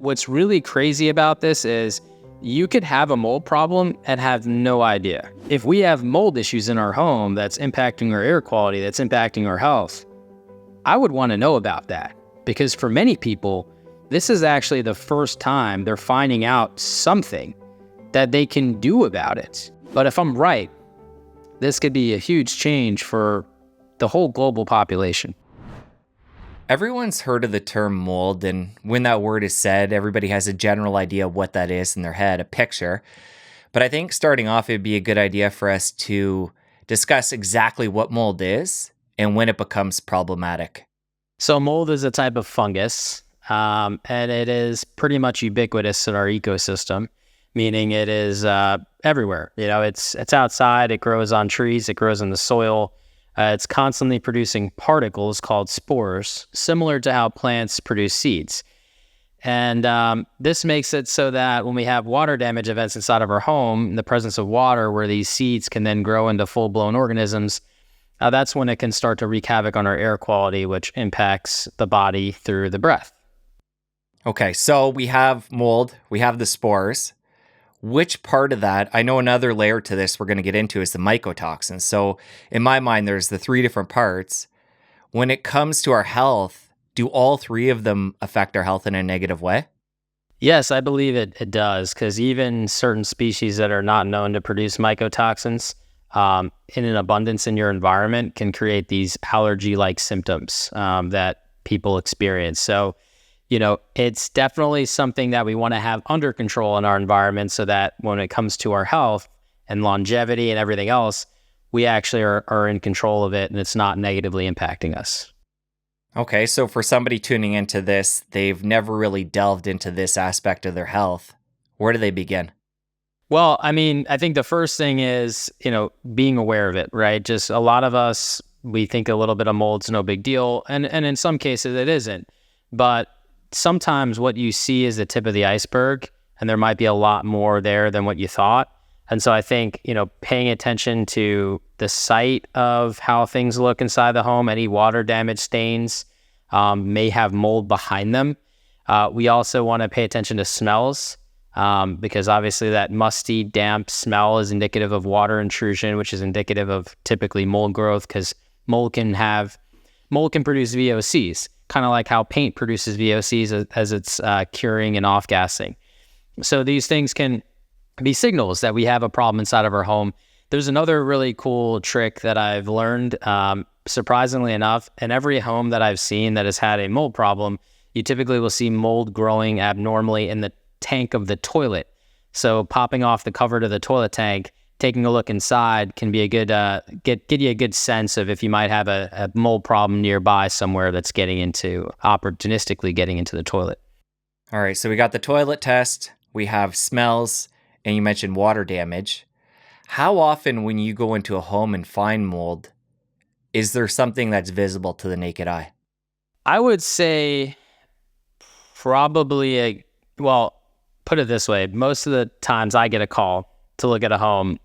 what's really crazy about this is you could have a mold problem and have no idea. If we have mold issues in our home that's impacting our air quality, that's impacting our health, I would want to know about that, because for many people, this is actually the first time they're finding out something that they can do about it. But if I'm right, this could be a huge change for the whole global population. Everyone's heard of the term mold, and when that word is said, everybody has a general idea of what that is in their head, a picture. But I think starting off, it'd be a good idea for us to discuss exactly what mold is and when it becomes problematic. So mold is a type of fungus, and it is pretty much ubiquitous in our ecosystem, meaning it is everywhere. It's outside, it grows on trees, it grows in the soil. It's constantly producing particles called spores, similar to how plants produce seeds. And this makes it so that when we have water damage events inside of our home, in the presence of water, where these seeds can then grow into full-blown organisms, that's when it can start to wreak havoc on our air quality, which impacts the body through the breath. Okay, so we have mold, we have the spores. Which part of that, I know another layer to this we're going to get into is the mycotoxins. So in my mind, there's the three different parts. When it comes to our health, do all three of them affect our health in a negative way? Yes, I believe it does, because even certain species that are not known to produce mycotoxins in an abundance in your environment can create these allergy-like symptoms that people experience. So, it's definitely something that we want to have under control in our environment, so that when it comes to our health and longevity and everything else, we actually are in control of it and it's not negatively impacting us. Okay, so for somebody tuning into this, they've never really delved into this aspect of their health. Where do they begin? Well, I think the first thing is, being aware of it, right? Just a lot of us, we think a little bit of mold's no big deal. And in some cases it isn't. But sometimes what you see is the tip of the iceberg, and there might be a lot more there than what you thought. And so I think, paying attention to the site of how things look inside the home, any water damage stains may have mold behind them. We also want to pay attention to smells. Because obviously that musty, damp smell is indicative of water intrusion, which is indicative of typically mold growth, because mold can produce VOCs, kind of like how paint produces VOCs as it's curing and off-gassing. So these things can be signals that we have a problem inside of our home. There's another really cool trick that I've learned, surprisingly enough, in every home that I've seen that has had a mold problem, you typically will see mold growing abnormally in the tank of the toilet. So popping off the cover to the toilet tank, taking a look inside can be a good get you a good sense of if you might have a mold problem nearby somewhere that's opportunistically getting into the toilet. All right, so we got the toilet test, we have smells, and you mentioned water damage. How often when you go into a home and find mold, is there something that's visible to the naked eye? I would say probably put it this way, most of the times I get a call to look at a home,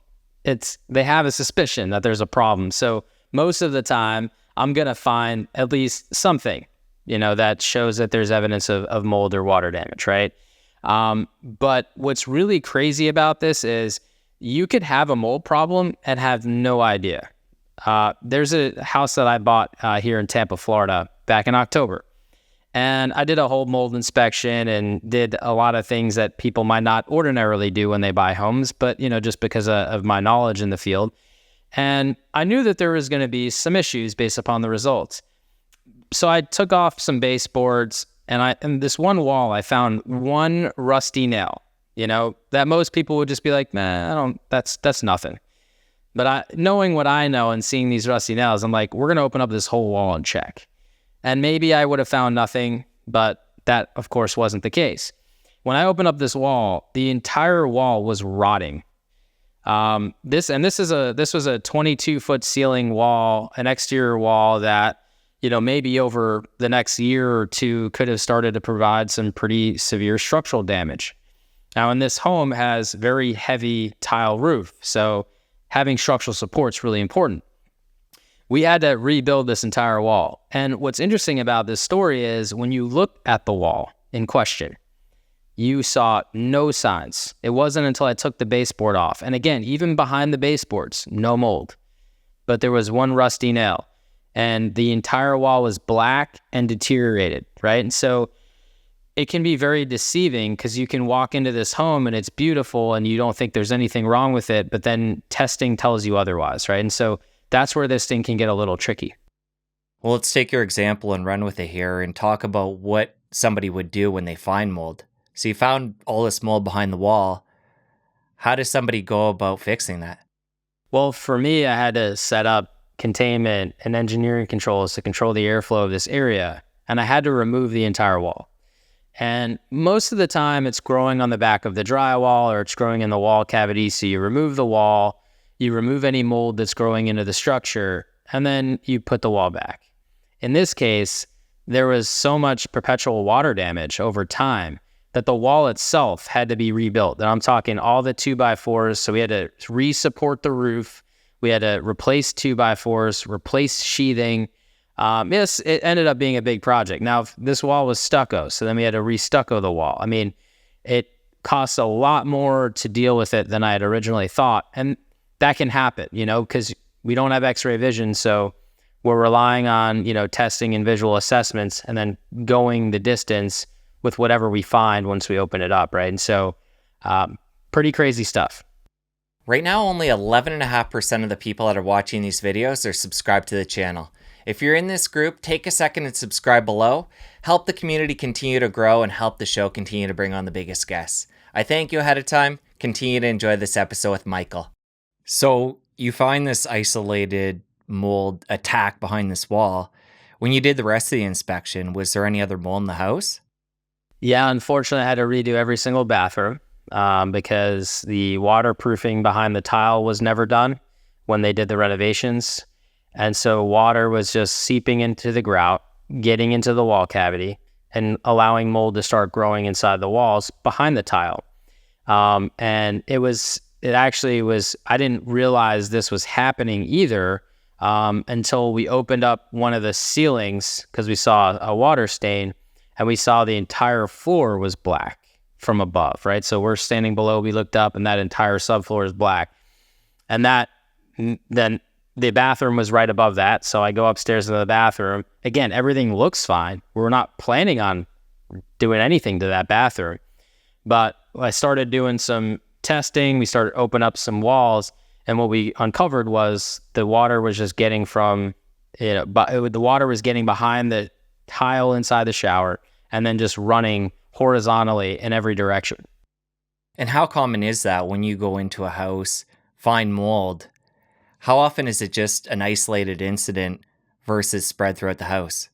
they have a suspicion that there's a problem. So most of the time, I'm going to find at least something, that shows that there's evidence of mold or water damage, right? But what's really crazy about this is you could have a mold problem and have no idea. There's a house that I bought here in Tampa, Florida, back in October. And I did a whole mold inspection and did a lot of things that people might not ordinarily do when they buy homes, but, just because of my knowledge in the field. And I knew that there was going to be some issues based upon the results. So I took off some baseboards, and in this one wall, I found one rusty nail, that most people would just be like, man, that's nothing. But knowing what I know and seeing these rusty nails, I'm like, we're going to open up this whole wall and check. And maybe I would have found nothing, but that, of course, wasn't the case. When I opened up this wall, the entire wall was rotting. This was a 22-foot ceiling wall, an exterior wall that, maybe over the next year or two could have started to provide some pretty severe structural damage. Now, and this home has very heavy tile roof, so having structural support is really important. We had to rebuild this entire wall. And what's interesting about this story is when you look at the wall in question, you saw no signs. It wasn't until I took the baseboard off. And again, even behind the baseboards, no mold. But there was one rusty nail and the entire wall was black and deteriorated, right? And so it can be very deceiving because you can walk into this home and it's beautiful and you don't think there's anything wrong with it, but then testing tells you otherwise, right? And so that's where this thing can get a little tricky. Well, let's take your example and run with it here and talk about what somebody would do when they find mold. So you found all this mold behind the wall. How does somebody go about fixing that? Well, for me, I had to set up containment and engineering controls to control the airflow of this area, and I had to remove the entire wall. And most of the time, it's growing on the back of the drywall or it's growing in the wall cavity, so you remove the wall, you remove any mold that's growing into the structure, and then you put the wall back. In this case, there was so much perpetual water damage over time that the wall itself had to be rebuilt. And I'm talking all the 2x4s. So we had to re-support the roof. We had to replace 2x4s, replace sheathing. Yes, it ended up being a big project. Now, this wall was stucco, so then we had to re-stucco the wall. I mean, it costs a lot more to deal with it than I had originally thought. And that can happen, because we don't have x-ray vision. So we're relying on, testing and visual assessments and then going the distance with whatever we find once we open it up, right? And so pretty crazy stuff. Right now, only 11.5% of the people that are watching these videos are subscribed to the channel. If you're in this group, take a second and subscribe below. Help the community continue to grow and help the show continue to bring on the biggest guests. I thank you ahead of time. Continue to enjoy this episode with Michael. So you find this isolated mold attack behind this wall. When you did the rest of the inspection, was there any other mold in the house? Yeah, unfortunately, I had to redo every single bathroom because the waterproofing behind the tile was never done when they did the renovations. And so water was just seeping into the grout, getting into the wall cavity, and allowing mold to start growing inside the walls behind the tile. And it actually was, I didn't realize this was happening either until we opened up one of the ceilings because we saw a water stain and we saw the entire floor was black from above, right? So we're standing below, we looked up and that entire subfloor is black. And then the bathroom was right above that. So I go upstairs to the bathroom. Again, everything looks fine. We're not planning on doing anything to that bathroom. But I started doing some testing. We started opening up some walls. And what we uncovered was the water was just getting the water was getting behind the tile inside the shower and then just running horizontally in every direction. And how common is that when you go into a house, find mold? How often is it just an isolated incident versus spread throughout the house?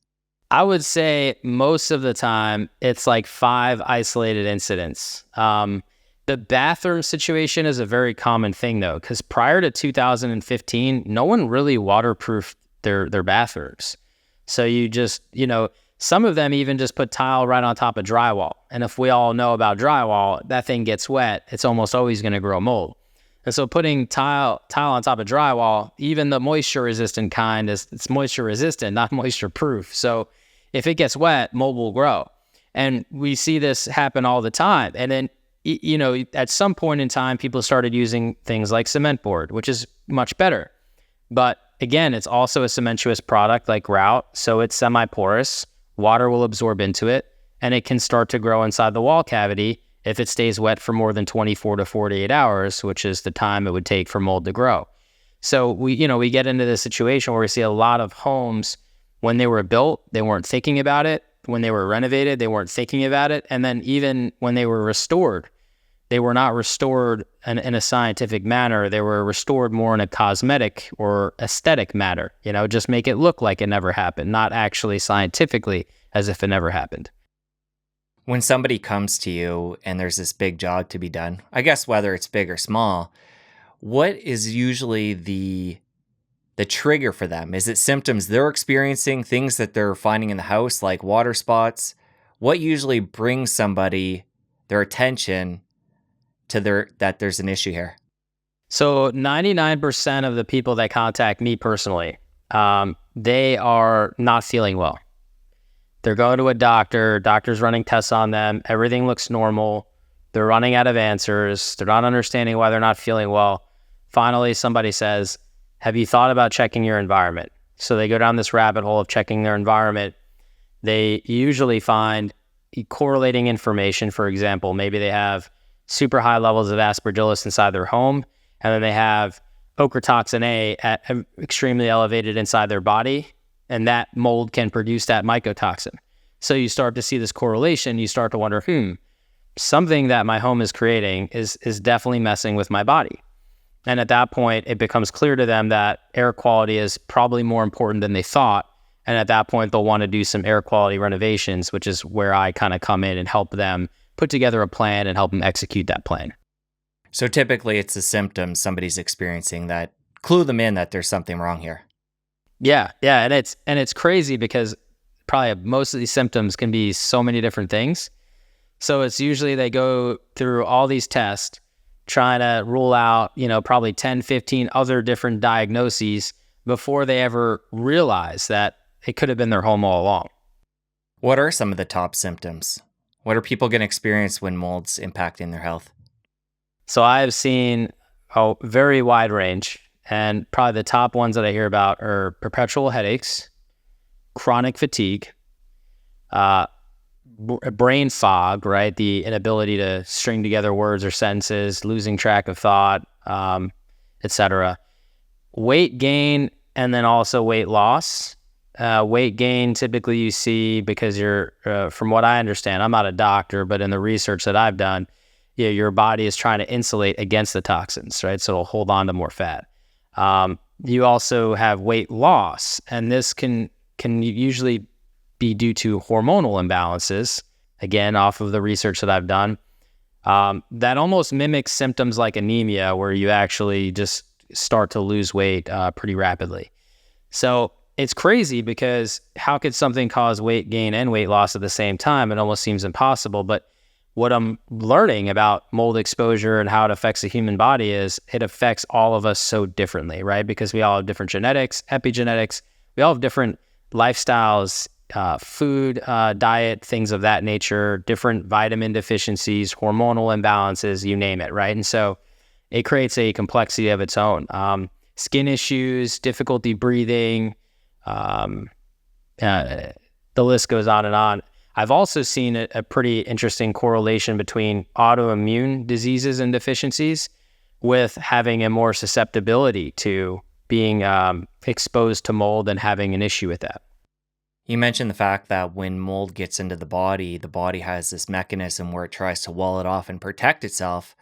I would say most of the time it's like 5 isolated incidents. The bathroom situation is a very common thing though, because prior to 2015, no one really waterproofed their bathrooms. So you just, some of them even just put tile right on top of drywall. And if we all know about drywall, that thing gets wet, it's almost always going to grow mold. And so putting tile on top of drywall, even the moisture resistant kind, it's moisture resistant, not moisture proof. So if it gets wet, mold will grow. And we see this happen all the time. And then, at some point in time, people started using things like cement board, which is much better. But again, it's also a cementitious product like grout. So it's semi-porous. Water will absorb into it and it can start to grow inside the wall cavity if it stays wet for more than 24 to 48 hours, which is the time it would take for mold to grow. So we get into this situation where we see a lot of homes, when they were built, they weren't thinking about it. When they were renovated, they weren't thinking about it. And then even when they were restored, they were not restored in a scientific manner. They were restored more in a cosmetic or aesthetic manner, just make it look like it never happened, not actually scientifically as if it never happened. When somebody comes to you and there's this big job to be done, I guess whether it's big or small, what is usually the trigger for them? Is it symptoms they're experiencing, things that they're finding in the house like water spots? What usually brings somebody their attention to that there's an issue here? So 99% of the people that contact me personally, they are not feeling well. They're going to a doctor. Doctor's running tests on them. Everything looks normal. They're running out of answers. They're not understanding why they're not feeling well. Finally, somebody says, have you thought about checking your environment? So they go down this rabbit hole of checking their environment. They usually find correlating information. For example, maybe they have super high levels of aspergillus inside their home, and then they have ochratoxin A at extremely elevated inside their body, and that mold can produce that mycotoxin. So you start to see this correlation. You start to wonder, something that my home is creating is definitely messing with my body. And at that point, it becomes clear to them that air quality is probably more important than they thought. And at that point, they'll want to do some air quality renovations, which is where I kind of come in and help them put together a plan and help them execute that plan. So typically it's the symptoms somebody's experiencing that clue them in that there's something wrong here. Yeah. And it's crazy because probably most of these symptoms can be so many different things. So it's usually they go through all these tests, trying to rule out, probably 10, 15 other different diagnoses before they ever realize that it could have been their home all along. What are some of the top symptoms? What are people going to experience when mold's impacting their health? So I've seen a very wide range, and probably the top ones that I hear about are perpetual headaches, chronic fatigue, brain fog, right? The inability to string together words or sentences, losing track of thought, etc. Weight gain, and then also weight loss. Weight gain, typically you see because you're, from what I understand, I'm not a doctor, but in the research that I've done, your body is trying to insulate against the toxins, right? So it'll hold on to more fat. You also have weight loss, and this can usually be due to hormonal imbalances, again, off of the research that I've done, that almost mimics symptoms like anemia, where you actually just start to lose weight pretty rapidly. So it's crazy because how could something cause weight gain and weight loss at the same time? It almost seems impossible. But what I'm learning about mold exposure and how it affects the human body is it affects all of us so differently, right? Because we all have different genetics, epigenetics, we all have different lifestyles, food, diet, things of that nature, different vitamin deficiencies, hormonal imbalances, you name it, right? And so it creates a complexity of its own. Skin issues, difficulty breathing, the list goes on and on. I've also seen a pretty interesting correlation between autoimmune diseases and deficiencies with having a more susceptibility to being exposed to mold and having an issue with that. You mentioned the fact that when mold gets into the body has this mechanism where it tries to wall it off and protect itself.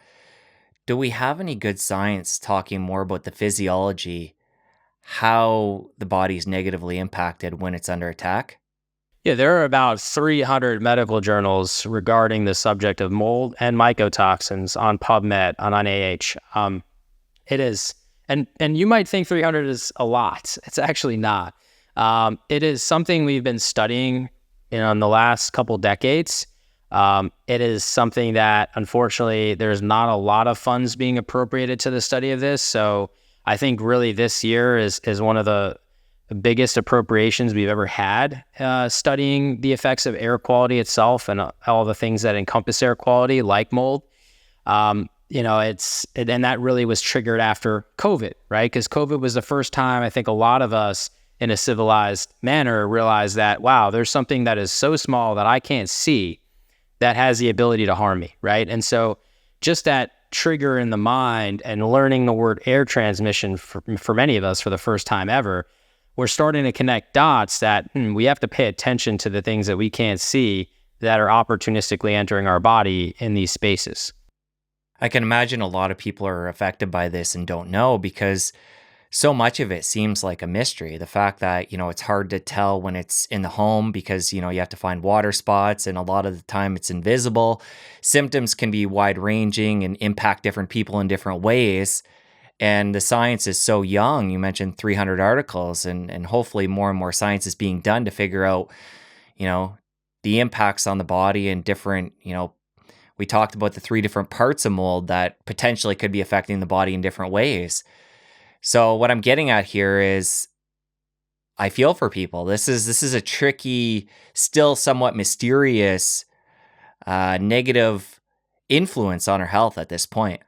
Do we have any good science talking more about the physiology, how the body is negatively impacted when it's under attack? Yeah, there are about 300 medical journals regarding the subject of mold and mycotoxins on PubMed, on NIH. It is, and you might think 300 is a lot. It's actually not. It is something we've been studying, in the last couple decades. It is something that, unfortunately, there's not a lot of funds being appropriated to the study of this. So I think really this year is one of the biggest appropriations we've ever had, studying the effects of air quality itself and all the things that encompass air quality, like mold. And that really was triggered after COVID, right? Because COVID was the first time I think a lot of us in a civilized manner realized that, wow, there's something that is so small that I can't see that has the ability to harm me, right? And so just that trigger in the mind and learning the word air transmission for many of us for the first time ever, we're starting to connect dots that we have to pay attention to the things that we can't see that are opportunistically entering our body in these spaces. I can imagine a lot of people are affected by this and don't know because so much of it seems like a mystery. The fact that, it's hard to tell when it's in the home because, you have to find water spots and a lot of the time it's invisible. Symptoms can be wide ranging and impact different people in different ways. And the science is so young. You mentioned 300 articles and hopefully more and more science is being done to figure out, the impacts on the body and different, we talked about the 3 different parts of mold that potentially could be affecting the body in different ways. So what I'm getting at here is I feel for people. This is a tricky, still somewhat mysterious, negative influence on our health at this point.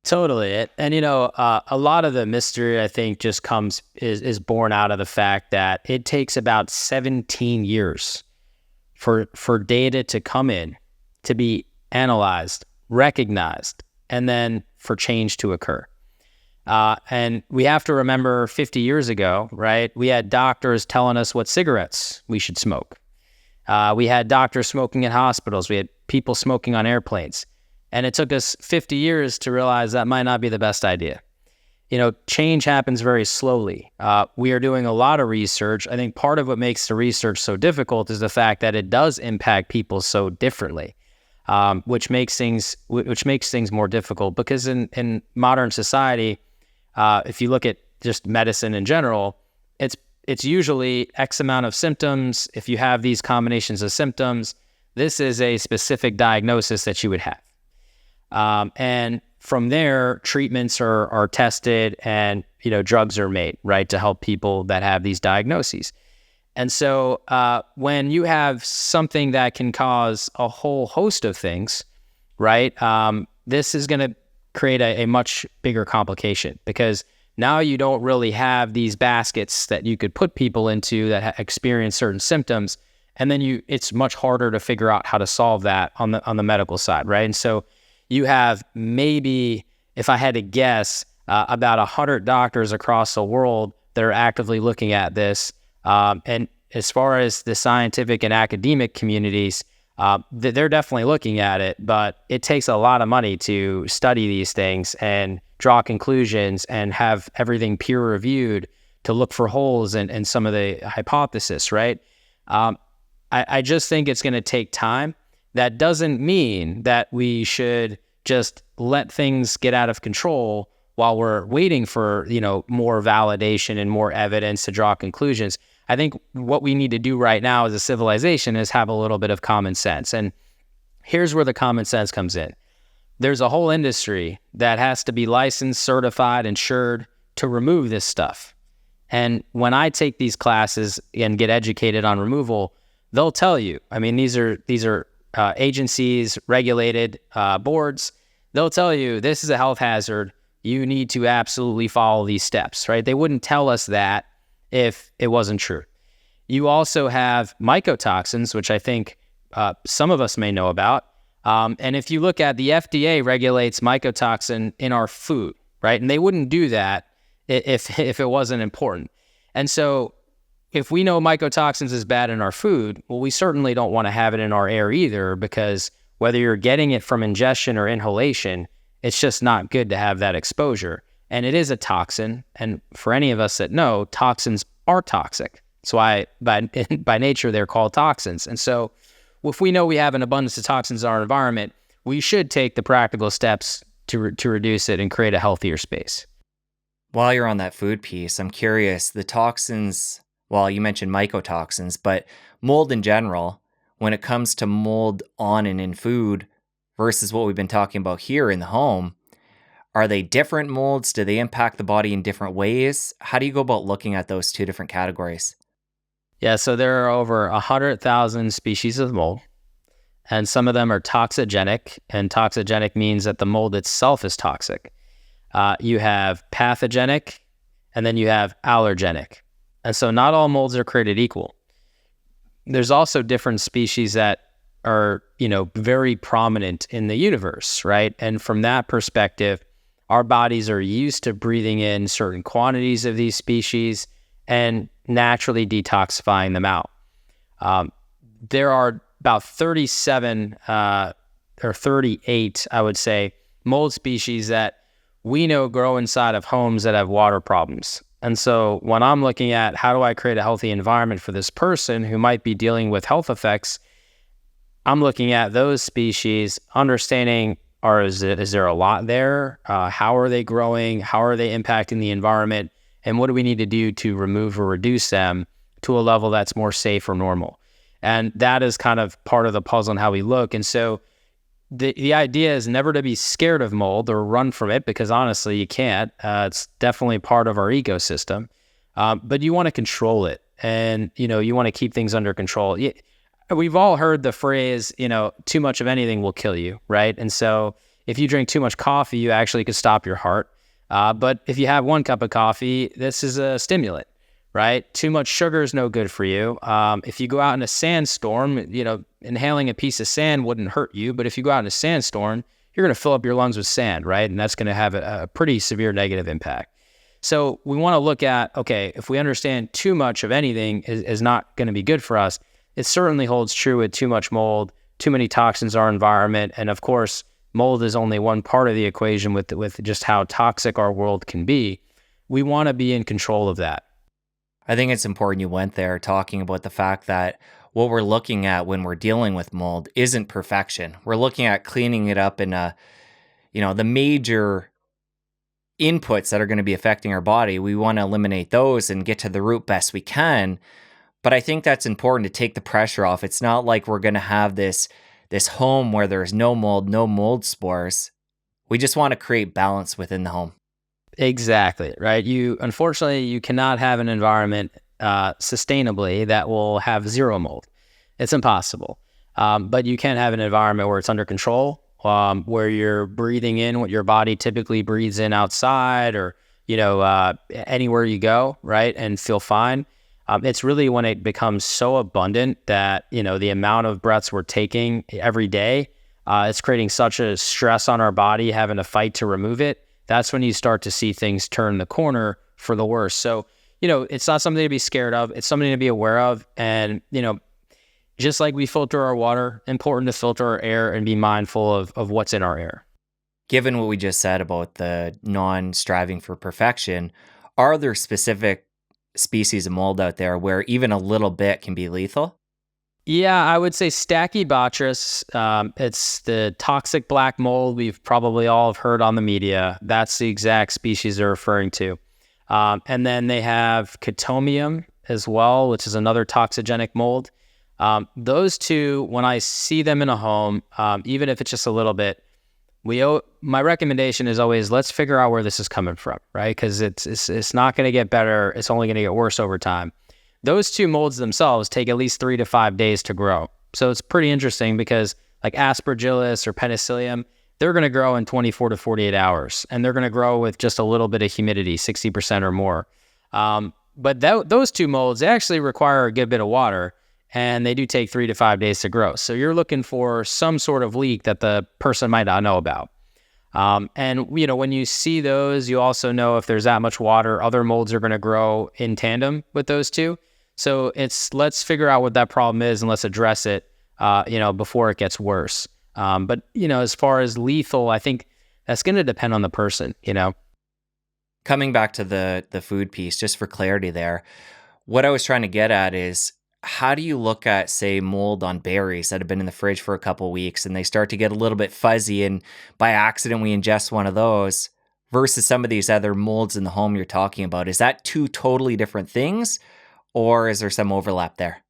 Totally. And a lot of the mystery, I think, just is born out of the fact that it takes about 17 years for data to come in, to be analyzed, recognized, and then for change to occur. And we have to remember 50 years ago, right? We had doctors telling us what cigarettes we should smoke. We had doctors smoking in hospitals. We had people smoking on airplanes. And it took us 50 years to realize that might not be the best idea. Change happens very slowly. We are doing a lot of research. I think part of what makes the research so difficult is the fact that it does impact people so differently, which makes things more difficult. Because in modern society, if you look at just medicine in general, it's usually X amount of symptoms. If you have these combinations of symptoms, this is a specific diagnosis that you would have. And from there, treatments are tested and, drugs are made, right, to help people that have these diagnoses. And so when you have something that can cause a whole host of things, right, this is going to create a much bigger complication, because now you don't really have these baskets that you could put people into that experience certain symptoms. And then it's much harder to figure out how to solve that on the medical side, right? And so you have, maybe, if I had to guess, about 100 doctors across the world that are actively looking at this. And as far as the scientific and academic communities, they're definitely looking at it, but it takes a lot of money to study these things and draw conclusions and have everything peer reviewed to look for holes in some of the hypothesis, right? I just think it's going to take time. That doesn't mean that we should just let things get out of control while we're waiting for, more validation and more evidence to draw conclusions. I think what we need to do right now as a civilization is have a little bit of common sense. And here's where the common sense comes in. There's a whole industry that has to be licensed, certified, insured to remove this stuff. And when I take these classes and get educated on removal, they'll tell you, these are agencies, regulated boards, they'll tell you this is a health hazard. You need to absolutely follow these steps, right? They wouldn't tell us that if it wasn't true. You also have mycotoxins, which I think some of us may know about. And if you look at the FDA regulates mycotoxin in our food, right? And they wouldn't do that if it wasn't important. And so if we know mycotoxins is bad in our food, well, we certainly don't want to have it in our air either, because whether you're getting it from ingestion or inhalation, it's just not good to have that exposure. And it is a toxin. And for any of us that know, toxins are toxic. That's why by nature, they're called toxins. And so if we know we have an abundance of toxins in our environment, we should take the practical steps to reduce it and create a healthier space. While you're on that food piece, I'm curious, the toxins, well, you mentioned mycotoxins, but mold in general, when it comes to mold on and in food versus what we've been talking about here in the home, are they different molds? Do they impact the body in different ways? How do you go about looking at those two different categories? Yeah, so there are over 100,000 species of mold, and some of them are toxigenic, and toxigenic means that the mold itself is toxic. You have pathogenic, and then you have allergenic. And so not all molds are created equal. There's also different species that are, very prominent in the universe, right? And from that perspective, our bodies are used to breathing in certain quantities of these species and naturally detoxifying them out. There are about 37 or 38, I would say, mold species that we know grow inside of homes that have water problems. And so when I'm looking at how do I create a healthy environment for this person who might be dealing with health effects, I'm looking at those species, understanding, is there a lot there? How are they growing? How are they impacting the environment? And what do we need to do to remove or reduce them to a level that's more safe or normal? And that is kind of part of the puzzle on how we look. And so the idea is never to be scared of mold or run from it, because honestly, you can't. It's definitely part of our ecosystem. But you want to control it. and, you want to keep things under control. We've all heard the phrase, too much of anything will kill you, right? And so if you drink too much coffee, you actually could stop your heart. But if you have 1 cup of coffee, this is a stimulant, right? Too much sugar is no good for you. If you go out in a sandstorm, inhaling a piece of sand wouldn't hurt you. But if you go out in a sandstorm, you're going to fill up your lungs with sand, right? And that's going to have a pretty severe negative impact. So we want to look at, okay, if we understand too much of anything is not going to be good for us, it certainly holds true with too much mold, too many toxins in our environment. And of course, mold is only one part of the equation with just how toxic our world can be. We want to be in control of that. I think it's important you went there talking about the fact that what we're looking at when we're dealing with mold isn't perfection. We're looking at cleaning it up in the major inputs that are going to be affecting our body. We want to eliminate those and get to the root best we can. But I think that's important to take the pressure off. It's not like we're going to have this home where there's no mold spores. We just want to create balance within the home. Exactly, right? Unfortunately, you cannot have an environment sustainably that will have zero mold. It's impossible. But you can have an environment where it's under control, where you're breathing in what your body typically breathes in outside or, anywhere you go, right? And feel fine. It's really when it becomes so abundant that, the amount of breaths we're taking every day, it's creating such a stress on our body, having to fight to remove it. That's when you start to see things turn the corner for the worse. So, it's not something to be scared of. It's something to be aware of. And, just like we filter our water, important to filter our air and be mindful of what's in our air. Given what we just said about the non-striving for perfection, are there specific species of mold out there where even a little bit can be lethal? Yeah, I would say Stachybotrys. It's the toxic black mold we've probably all have heard on the media. That's the exact species they're referring to. And then they have Cotomium as well, which is another toxigenic mold. Those two, when I see them in a home, even if it's just a little bit, my recommendation is always, let's figure out where this is coming from, right? Because it's not going to get better. It's only going to get worse over time. Those two molds themselves take at least 3 to 5 days to grow. So it's pretty interesting because like Aspergillus or Penicillium, they're going to grow in 24 to 48 hours. And they're going to grow with just a little bit of humidity, 60% or more. But those two molds, they actually require a good bit of water. And they do take 3 to 5 days to grow. So you're looking for some sort of leak that the person might not know about. And when you see those, you also know if there's that much water, other molds are going to grow in tandem with those two. So let's figure out what that problem is and let's address it, before it gets worse. But as far as lethal, I think that's going to depend on the person, Coming back to the food piece, just for clarity there, what I was trying to get at is, how do you look at, say, mold on berries that have been in the fridge for a couple of weeks and they start to get a little bit fuzzy and by accident we ingest one of those versus some of these other molds in the home you're talking about? Is that two totally different things or is there some overlap there?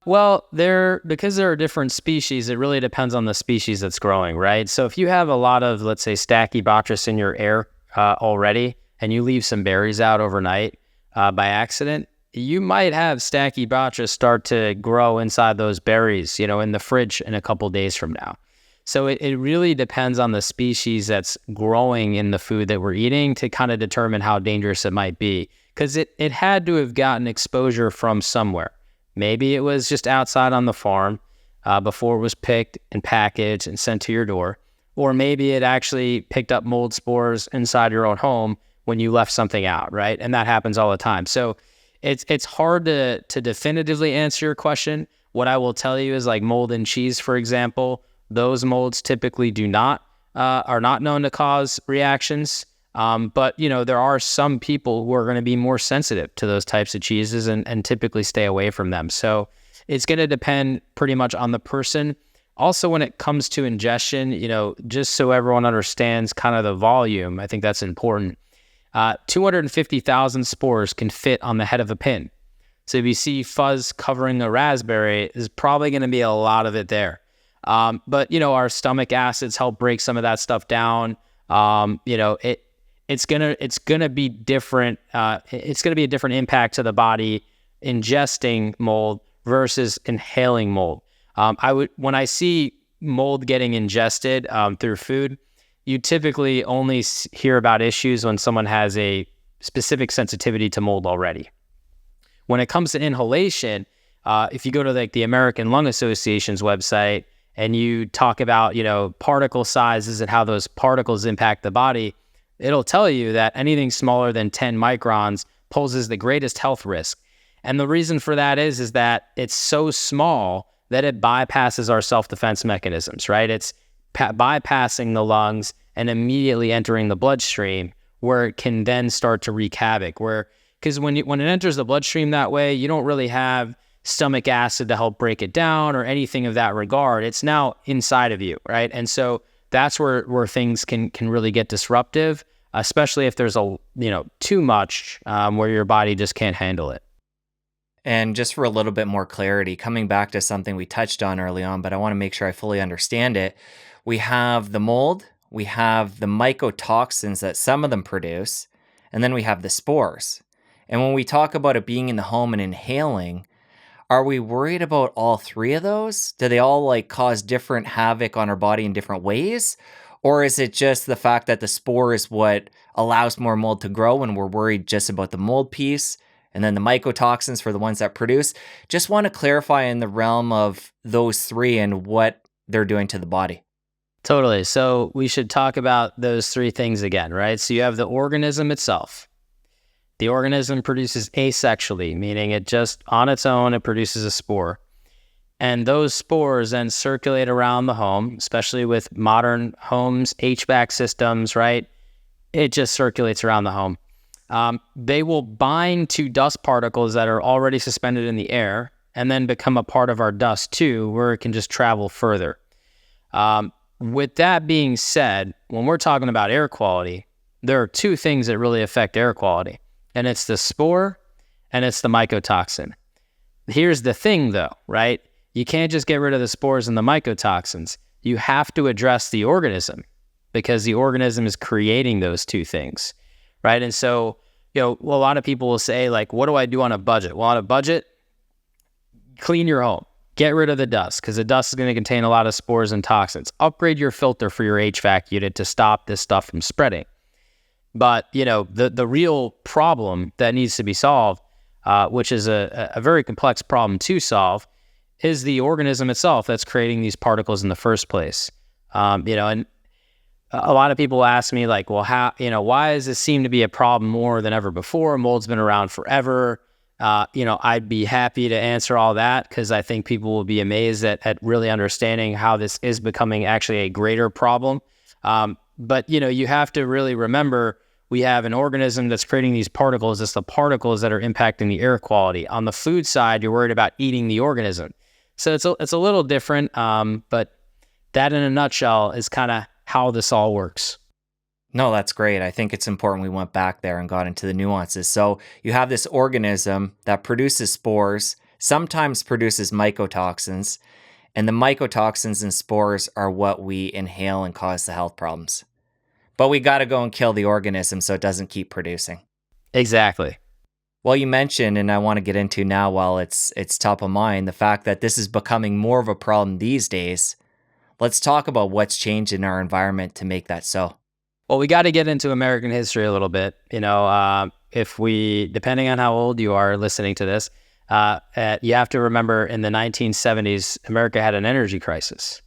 Well, because there are different species, it really depends on the species that's growing, right? So if you have a lot of, let's say, Stachybotrys in your air already and you leave some berries out overnight by accident, you might have Stachybotrys start to grow inside those berries, in the fridge in a couple days from now. So it really depends on the species that's growing in the food that we're eating to kind of determine how dangerous it might be. Because it had to have gotten exposure from somewhere. Maybe it was just outside on the farm before it was picked and packaged and sent to your door. Or maybe it actually picked up mold spores inside your own home when you left something out, right? And that happens all the time. So it's hard to definitively answer your question. What I will tell you is like mold in cheese, for example, those molds typically are not known to cause reactions. But there are some people who are going to be more sensitive to those types of cheeses and typically stay away from them. So it's going to depend pretty much on the person. Also, when it comes to ingestion, just so everyone understands kind of the volume, I think that's important. 250,000 spores can fit on the head of a pin. So if you see fuzz covering a raspberry, there's probably going to be a lot of it there. But our stomach acids help break some of that stuff down. It's gonna be different. It's gonna be a different impact to the body ingesting mold versus inhaling mold. When I see mold getting ingested through food, you typically only hear about issues when someone has a specific sensitivity to mold already. When it comes to inhalation, if you go to like the American Lung Association's website and you talk about, particle sizes and how those particles impact the body, it'll tell you that anything smaller than 10 microns poses the greatest health risk. And the reason for that is that it's so small that it bypasses our self-defense mechanisms, right? It's bypassing the lungs and immediately entering the bloodstream, where it can then start to wreak havoc. Because when it enters the bloodstream that way, you don't really have stomach acid to help break it down or anything of that regard. It's now inside of you, right? And so that's where things can really get disruptive, especially if there's too much where your body just can't handle it. And just for a little bit more clarity, coming back to something we touched on early on, but I want to make sure I fully understand it. We have the mold, we have the mycotoxins that some of them produce, and then we have the spores. And when we talk about it being in the home and inhaling, are we worried about all three of those? Do they all cause different havoc on our body in different ways? Or is it just the fact that the spore is what allows more mold to grow and we're worried just about the mold piece? And then the mycotoxins for the ones that produce? Just want to clarify in the realm of those three and what they're doing to the body. Totally. So we should talk about those three things again, right? So you have the organism itself. The organism produces asexually, meaning it just on its own, it produces a spore. And those spores then circulate around the home, especially with modern homes, HVAC systems, right? It just circulates around the home. They will bind to dust particles that are already suspended in the air and then become a part of our dust too, where it can just travel further. With that being said, when we're talking about air quality, there are two things that really affect air quality, and it's the spore and it's the mycotoxin. Here's the thing though, right? You can't just get rid of the spores and the mycotoxins. You have to address the organism because the organism is creating those two things. Right. And so, a lot of people will say, what do I do on a budget? Well, on a budget, clean your home, get rid of the dust because the dust is going to contain a lot of spores and toxins. Upgrade your filter for your HVAC unit to stop this stuff from spreading. But, the real problem that needs to be solved, which is a very complex problem to solve, is the organism itself that's creating these particles in the first place. And a lot of people ask me how, why does this seem to be a problem more than ever before? Mold's been around forever. I'd be happy to answer all that because I think people will be amazed at really understanding how this is becoming actually a greater problem. But you have to really remember we have an organism that's creating these particles. It's the particles that are impacting the air quality. On the food side, you're worried about eating the organism. So it's a little different, but that in a nutshell is kind of how this all works. No, that's great. I think it's important we went back there and got into the nuances. So you have this organism that produces spores, sometimes produces mycotoxins, and the mycotoxins and spores are what we inhale and cause the health problems. But we got to go and kill the organism so it doesn't keep producing. Exactly. Well, you mentioned, and I want to get into now while it's top of mind, the fact that this is becoming more of a problem these days. Let's talk about what's changed in our environment to make that so. Well, we got to get into American history a little bit. If we, depending on how old you are listening to this, you have to remember in the 1970s, America had an energy crisis.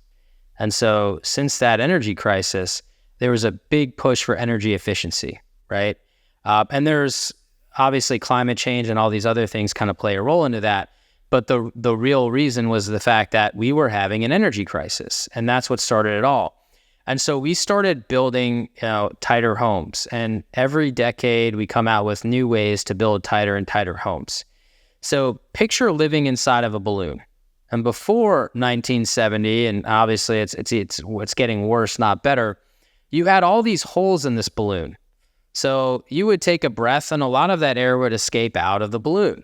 And so since that energy crisis, there was a big push for energy efficiency, right? And there's obviously climate change and all these other things kind of play a role into that. But the real reason was the fact that we were having an energy crisis, and that's what started it all. And so we started building tighter homes, and every decade we come out with new ways to build tighter and tighter homes. So picture living inside of a balloon. And before 1970, and obviously it's getting worse, not better, you had all these holes in this balloon. So you would take a breath and a lot of that air would escape out of the balloon.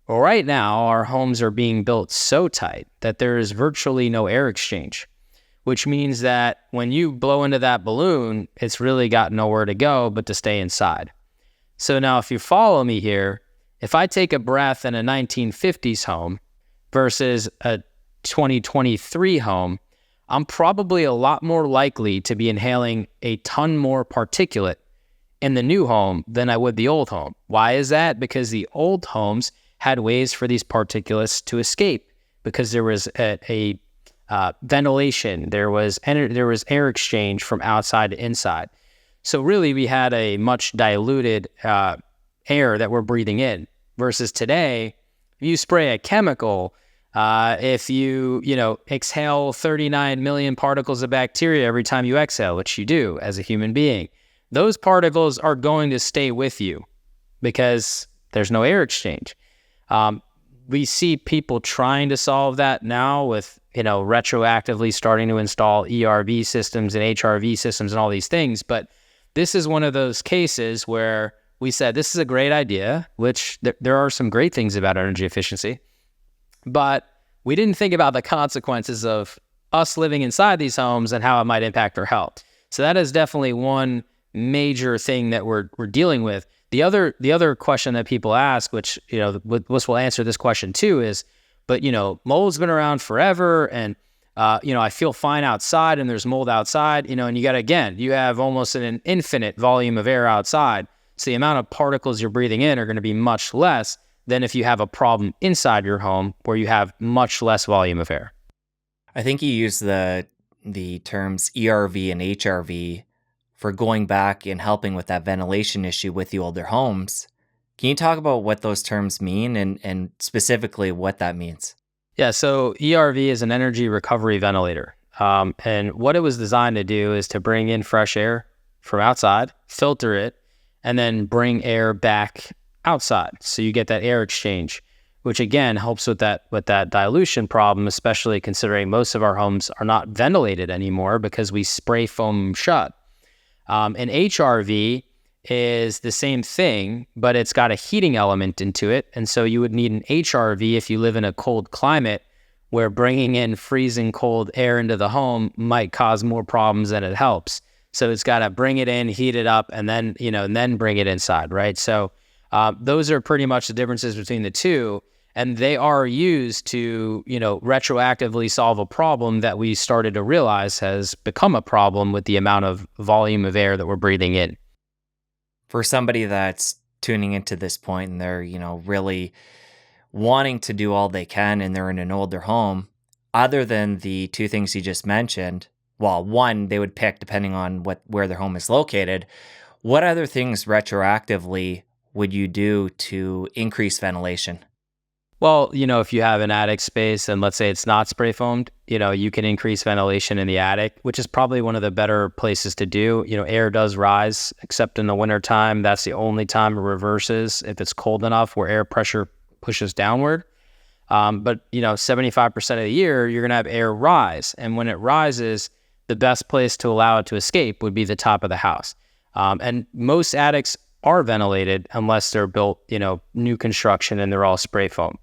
Well, right now, our homes are being built so tight that there is virtually no air exchange, which means that when you blow into that balloon, it's really got nowhere to go but to stay inside. So now if you follow me here, If I take a breath in a 1950s home versus a 2023 home, I'm probably a lot more likely to be inhaling a ton more particulate in the new home than I would the old home. Why is that? Because the old homes had ways for these particulates to escape, because there was a ventilation, there was air exchange from outside to inside. So really, we had a much diluted air that we're breathing in. Versus today, if you spray a chemical, if you exhale 39 million particles of bacteria every time you exhale, which you do as a human being, those particles are going to stay with you because there's no air exchange. We see people trying to solve that now with, retroactively starting to install ERV systems and HRV systems and all these things. But this is one of those cases where we said, this is a great idea, which there are some great things about energy efficiency, but we didn't think about the consequences of us living inside these homes and how it might impact our health. So that is definitely one major thing that we're dealing with. The other question that people ask, which will answer this question too, is, but mold's been around forever, and I feel fine outside, and there's mold outside, and you have almost an infinite volume of air outside. So the amount of particles you're breathing in are going to be much less than if you have a problem inside your home where you have much less volume of air. I think you use the terms ERV and HRV for going back and helping with that ventilation issue with the older homes. Can you talk about what those terms mean and specifically what that means? Yeah, so ERV is an energy recovery ventilator. And what it was designed to do is to bring in fresh air from outside, filter it, and then bring air back outside. So you get that air exchange, which again helps with that dilution problem, especially considering most of our homes are not ventilated anymore because we spray foam shut. And HRV is the same thing, but it's got a heating element into it. And so you would need an HRV if you live in a cold climate where bringing in freezing cold air into the home might cause more problems than it helps. So it's got to bring it in, heat it up, and then, and then bring it inside, right? So those are pretty much the differences between the two. And they are used to, retroactively solve a problem that we started to realize has become a problem with the amount of volume of air that we're breathing in. For somebody that's tuning into this point and they're, really wanting to do all they can and they're in an older home, other than the two things you just mentioned, well, one, they would pick depending on where their home is located. What other things retroactively would you do to increase ventilation? Well, if you have an attic space and let's say it's not spray foamed, you can increase ventilation in the attic, which is probably one of the better places to do. Air does rise, except in the wintertime. That's the only time it reverses if it's cold enough where air pressure pushes downward. But 75% of the year, you're going to have air rise. And when it rises, the best place to allow it to escape would be the top of the house. And most attics are ventilated unless they're built, new construction and they're all spray foam.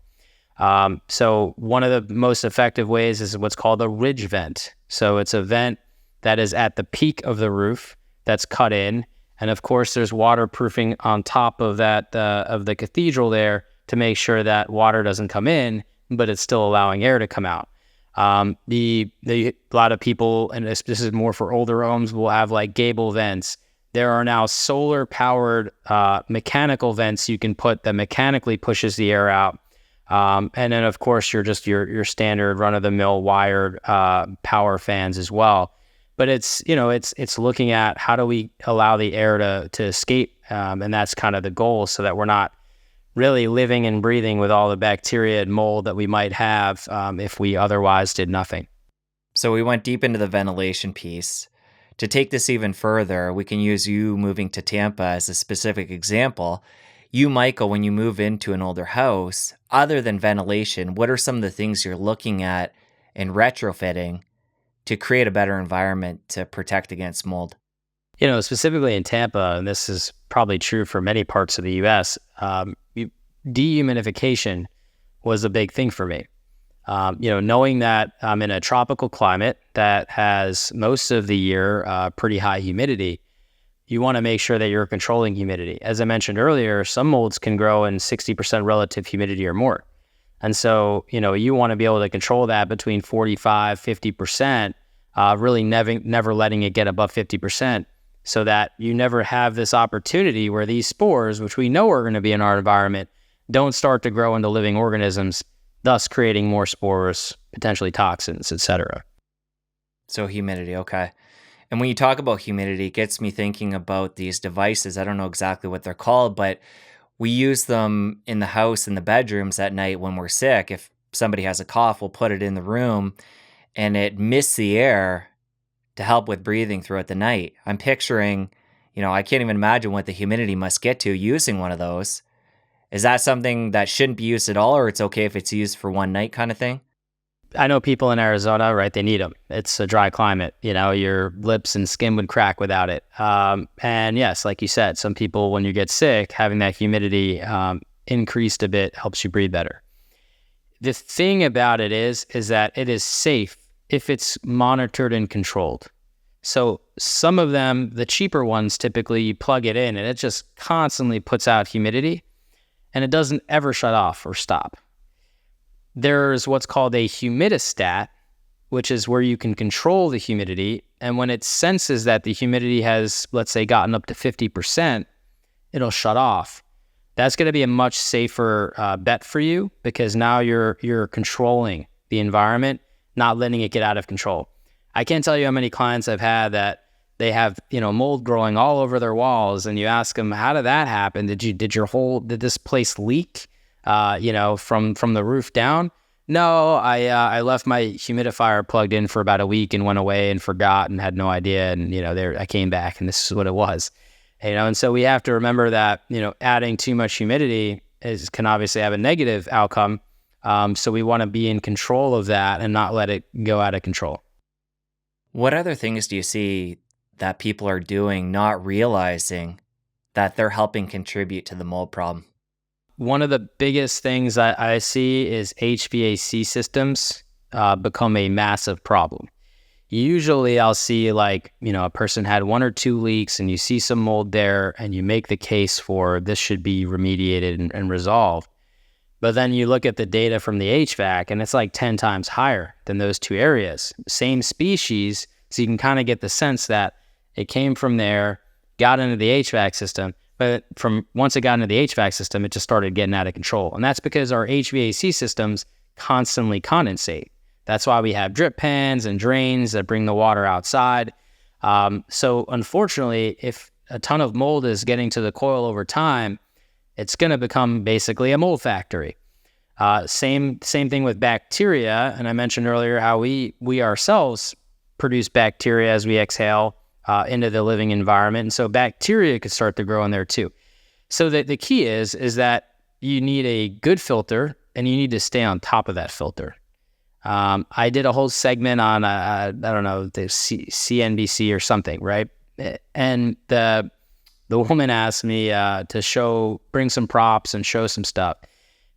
So one of the most effective ways is what's called a ridge vent. So it's a vent that is at the peak of the roof that's cut in. And of course, there's waterproofing on top of that, of the cathedral there to make sure that water doesn't come in, but it's still allowing air to come out. A lot of people, and this is more for older homes, will have like gable vents. There are now solar powered mechanical vents you can put that mechanically pushes the air out. And then of course your standard run of the mill wired power fans as well. But it's looking at how do we allow the air to escape, and that's kind of the goal, so that we're not really living and breathing with all the bacteria and mold that we might have if we otherwise did nothing. So we went deep into the ventilation piece. To take this even further, we can use you moving to Tampa as a specific example. You, Michael, when you move into an older house, other than ventilation, what are some of the things you're looking at and retrofitting to create a better environment to protect against mold? Specifically in Tampa, and this is probably true for many parts of the U.S., dehumidification was a big thing for me. Knowing that I'm in a tropical climate that has most of the year pretty high humidity, you want to make sure that you're controlling humidity. As I mentioned earlier, some molds can grow in 60% relative humidity or more. And so, you want to be able to control that between 45, 50%, really never letting it get above 50%, so that you never have this opportunity where these spores, which we know are going to be in our environment, don't start to grow into living organisms, thus creating more spores, potentially toxins, etc. So humidity, okay. And when you talk about humidity, it gets me thinking about these devices. I don't know exactly what they're called, but we use them in the house, in the bedrooms at night when we're sick. If somebody has a cough, we'll put it in the room and it mists the air to help with breathing throughout the night. I'm picturing, I can't even imagine what the humidity must get to using one of those. Is that something that shouldn't be used at all, or it's okay if it's used for one night kind of thing? I know people in Arizona, right? They need them. It's a dry climate. Your lips and skin would crack without it. And yes, like you said, some people, when you get sick, having that humidity increased a bit helps you breathe better. The thing about it is that it is safe if it's monitored and controlled. So some of them, the cheaper ones, typically you plug it in and it just constantly puts out humidity and it doesn't ever shut off or stop. There's what's called a humidistat, which is where you can control the humidity. And when it senses that the humidity has, let's say, gotten up to 50%, it'll shut off. That's going to be a much safer bet for you, because now you're controlling the environment, not letting it get out of control. I can't tell you how many clients I've had that they have, mold growing all over their walls, and you ask them, how did that happen? Did this place leak? From the roof down? No, I left my humidifier plugged in for about a week and went away and forgot and had no idea. And, I came back and this is what it was, and so we have to remember that, adding too much humidity can obviously have a negative outcome. So we want to be in control of that and not let it go out of control. What other things do you see that people are doing, not realizing that they're helping contribute to the mold problem? One of the biggest things I see is HVAC systems become a massive problem. Usually I'll see a person had 1 or 2 leaks and you see some mold there and you make the case for this should be remediated and resolved. But then you look at the data from the HVAC and it's like 10 times higher than those 2 areas. Same species, so you can kind of get the sense that it came from there, got into the HVAC system, but once it got into the HVAC system, it just started getting out of control. And that's because our HVAC systems constantly condensate. That's why we have drip pans and drains that bring the water outside. So unfortunately, if a ton of mold is getting to the coil over time, it's going to become basically a mold factory. Same thing with bacteria. And I mentioned earlier how we ourselves produce bacteria as we exhale into the living environment. And so bacteria could start to grow in there too. So the key is that you need a good filter and you need to stay on top of that filter. I did a whole segment on, I don't know, the CNBC or something, right? And the woman asked me to bring some props and show some stuff.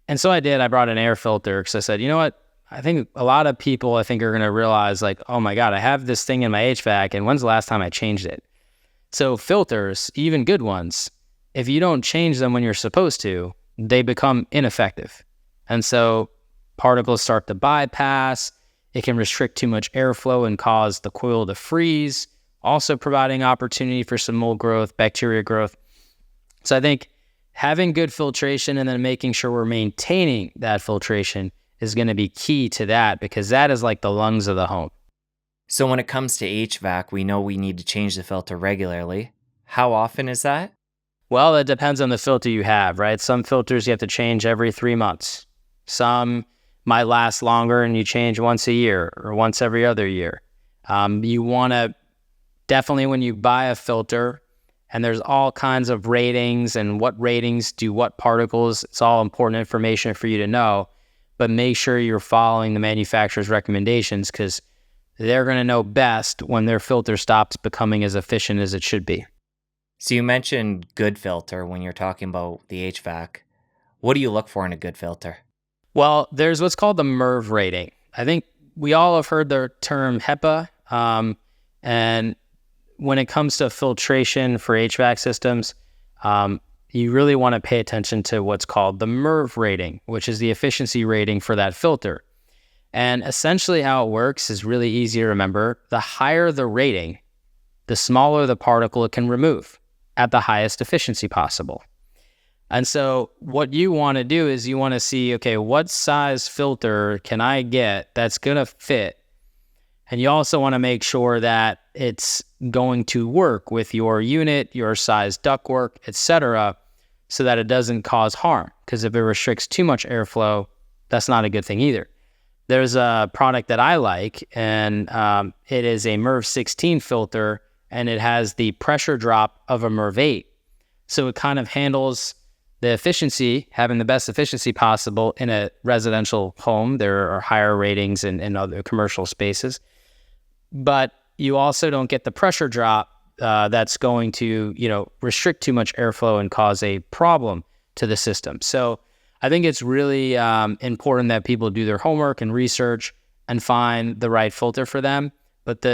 And so I did. I brought an air filter because I said, you know what? I think a lot of people, are going to realize oh my God, I have this thing in my HVAC and when's the last time I changed it? So filters, even good ones, if you don't change them when you're supposed to, they become ineffective. And so particles start to bypass. It can restrict too much airflow and cause the coil to freeze, also providing opportunity for some mold growth, bacteria growth. So I think having good filtration and then making sure we're maintaining that filtration is going to be key to that, because that is like the lungs of the home. So when it comes to HVAC, we know we need to change the filter regularly. How often is that? Well, it depends on the filter you have, right? Some filters you have to change every 3 months. Some might last longer and you change once a year or once every other year. You want to definitely, when you buy a filter, and there's all kinds of ratings and what ratings do what particles, it's all important information for you to know. But make sure you're following the manufacturer's recommendations, because they're going to know best when their filter stops becoming as efficient as it should be. So you mentioned good filter when you're talking about the HVAC. What do you look for in a good filter? Well, there's what's called the MERV rating. I think we all have heard the term HEPA, and when it comes to filtration for HVAC systems, you really want to pay attention to what's called the MERV rating, which is the efficiency rating for that filter. And essentially how it works is really easy to remember. The higher the rating, the smaller the particle it can remove at the highest efficiency possible. And so what you want to do is you want to see, okay, what size filter can I get that's going to fit? And you also want to make sure that it's going to work with your unit, your size ductwork, etc., so that it doesn't cause harm. Because if it restricts too much airflow, that's not a good thing either. There's a product that I like, and it is a MERV 16 filter, and it has the pressure drop of a MERV 8. So it kind of handles the efficiency, having the best efficiency possible in a residential home. There are higher ratings in other commercial spaces. But you also don't get the pressure drop that's going to, restrict too much airflow and cause a problem to the system. So I think it's really important that people do their homework and research and find the right filter for them. But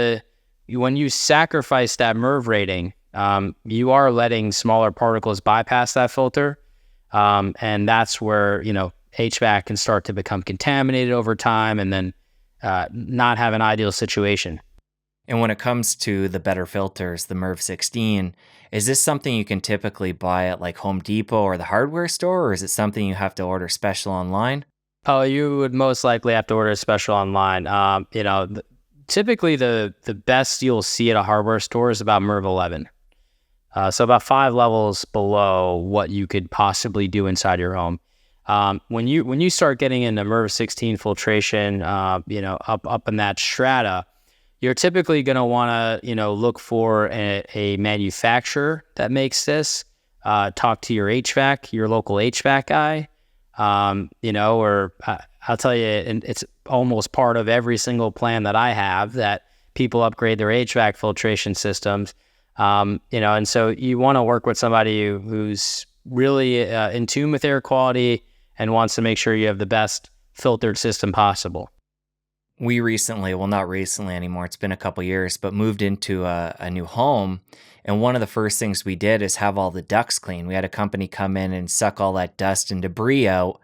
when you sacrifice that MERV rating, you are letting smaller particles bypass that filter. And that's where, HVAC can start to become contaminated over time and then not have an ideal situation. And when it comes to the better filters, the MERV 16, is this something you can typically buy at like Home Depot or the hardware store, or is it something you have to order special online? Oh, you would most likely have to order a special online. Typically the best you'll see at a hardware store is about MERV 11. So about 5 levels below what you could possibly do inside your home. When you start getting into MERV 16 filtration, up in that strata, you're typically going to want to, look for a manufacturer that makes this. Talk to your HVAC, your local HVAC guy, or I'll tell you, and it's almost part of every single plan that I have that people upgrade their HVAC filtration systems. And so you want to work with somebody who's really in tune with air quality and wants to make sure you have the best filtered system possible. We recently, well, not recently anymore, it's been a couple years, but moved into a new home. And one of the first things we did is have all the ducts cleaned. We had a company come in and suck all that dust and debris out.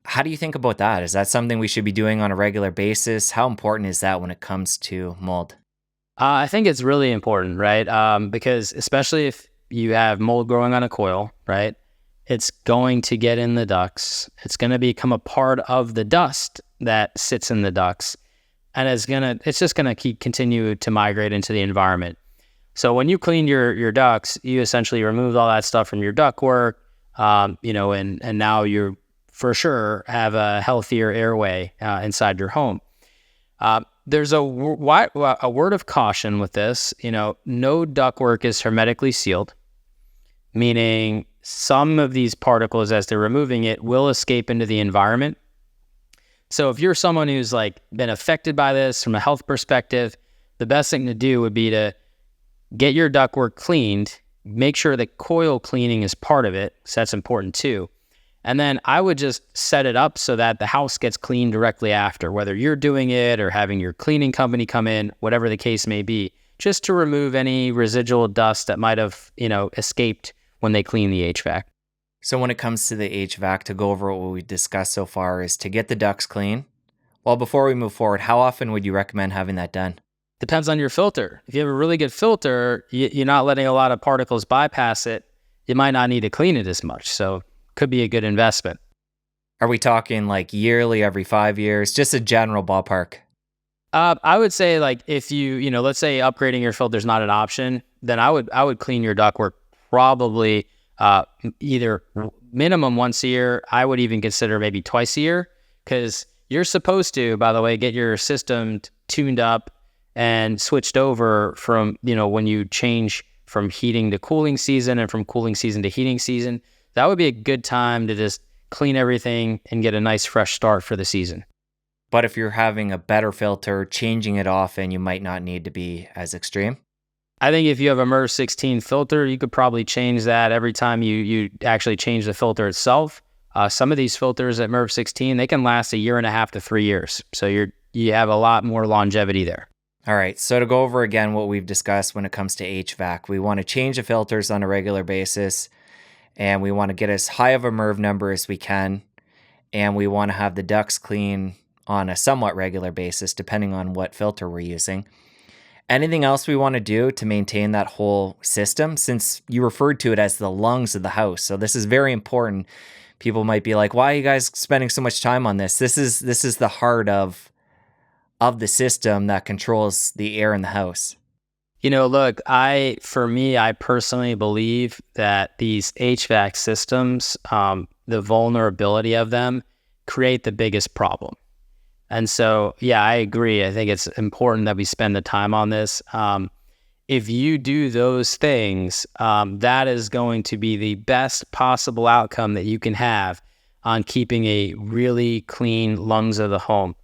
How do you think about that? Is that something we should be doing on a regular basis? How important is that when it comes to mold? I think it's really important, right? Because especially if you have mold growing on a coil, right? It's going to get in the ducts. It's going to become a part of the dust that sits in the ducts, and it's just gonna continue to migrate into the environment. So when you clean your ducts, you essentially remove all that stuff from your ductwork, and now you for sure have a healthier airway inside your home. There's a word of caution with this. No ductwork is hermetically sealed, meaning some of these particles, as they're removing it, will escape into the environment. So if you're someone who's been affected by this from a health perspective, the best thing to do would be to get your ductwork cleaned, make sure that coil cleaning is part of it, so that's important too. And then I would just set it up so that the house gets cleaned directly after, whether you're doing it or having your cleaning company come in, whatever the case may be, just to remove any residual dust that might have, escaped when they clean the HVAC. So when it comes to the HVAC, to go over what we discussed so far, is to get the ducts clean. Well, before we move forward, how often would you recommend having that done? Depends on your filter. If you have a really good filter, you're not letting a lot of particles bypass it, you might not need to clean it as much. So could be a good investment. Are we talking yearly, every 5 years? Just a general ballpark. I would say if you, let's say upgrading your filter is not an option, then I would clean your ductwork probably either minimum once a year. I would even consider maybe twice a year, because you're supposed to, by the way, get your system tuned up and switched over from, when you change from heating to cooling season and from cooling season to heating season. That would be a good time to just clean everything and get a nice fresh start for the season. But if you're having a better filter, changing it often, you might not need to be as extreme. I think if you have a MERV 16 filter, you could probably change that every time you actually change the filter itself. Some of these filters at MERV 16, they can last 1.5 to 3 years. So you have a lot more longevity there. All right, so to go over again what we've discussed when it comes to HVAC, we want to change the filters on a regular basis, and we want to get as high of a MERV number as we can, and we want to have the ducts clean on a somewhat regular basis, depending on what filter we're using. Anything else we want to do to maintain that whole system, since you referred to it as the lungs of the house. So this is very important. People might be like, why are you guys spending so much time on this? This is the heart of the system that controls the air in the house. Look, I personally believe that these HVAC systems, the vulnerability of them create the biggest problem. And so, yeah, I agree. I think it's important that we spend the time on this. If you do those things, that is going to be the best possible outcome that you can have on keeping a really clean lungs of the home.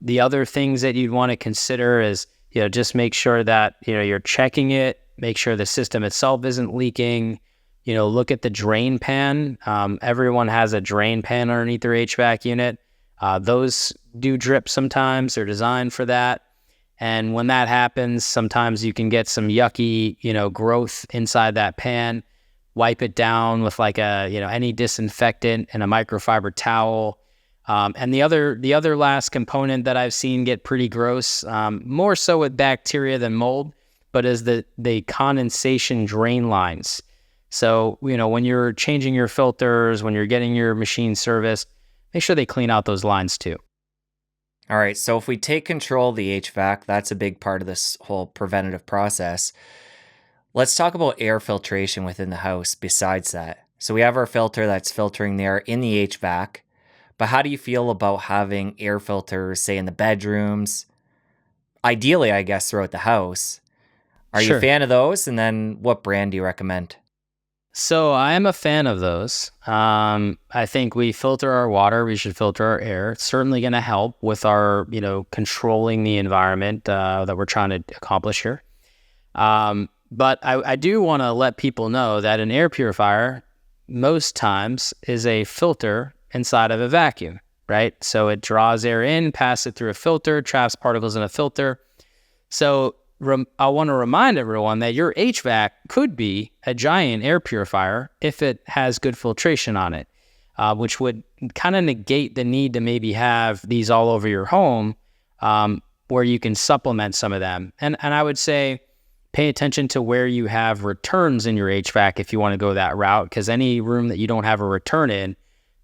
The other things that you'd want to consider is, just make sure that, you're checking it, make sure the system itself isn't leaking, look at the drain pan. Everyone has a drain pan underneath their HVAC unit. Those do drip sometimes. They're designed for that. And when that happens, sometimes you can get some yucky, growth inside that pan. Wipe it down with like any disinfectant and a microfiber towel. And the other last component that I've seen get pretty gross, more so with bacteria than mold, but is the condensation drain lines. So, when you're changing your filters, when you're getting your machine serviced, make sure they clean out those lines too. All right, so if we take control of the HVAC, that's a big part of this whole preventative process. Let's talk about air filtration within the house besides that. So we have our filter that's filtering the air in the HVAC, but how do you feel about having air filters, say in the bedrooms? Ideally, I guess, throughout the house. Are you a fan of those? And then what brand do you recommend? So I am a fan of those. I think we filter our water. We should filter our air. It's certainly going to help with our, controlling the environment that we're trying to accomplish here. But I do want to let people know that an air purifier most times is a filter inside of a vacuum, right? So it draws air in, passes it through a filter, traps particles in a filter. So I want to remind everyone that your HVAC could be a giant air purifier if it has good filtration on it, which would kind of negate the need to maybe have these all over your home, where you can supplement some of them. And I would say pay attention to where you have returns in your HVAC if you want to go that route, because any room that you don't have a return in,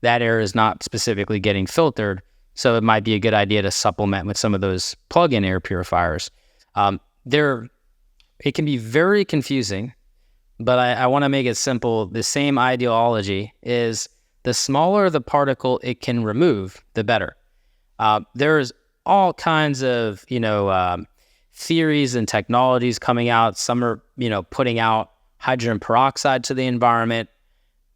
that air is not specifically getting filtered. So it might be a good idea to supplement with some of those plug-in air purifiers. It can be very confusing, but I want to make it simple. The same ideology is the smaller the particle it can remove, the better. There's all kinds of, theories and technologies coming out. Some are, putting out hydrogen peroxide to the environment.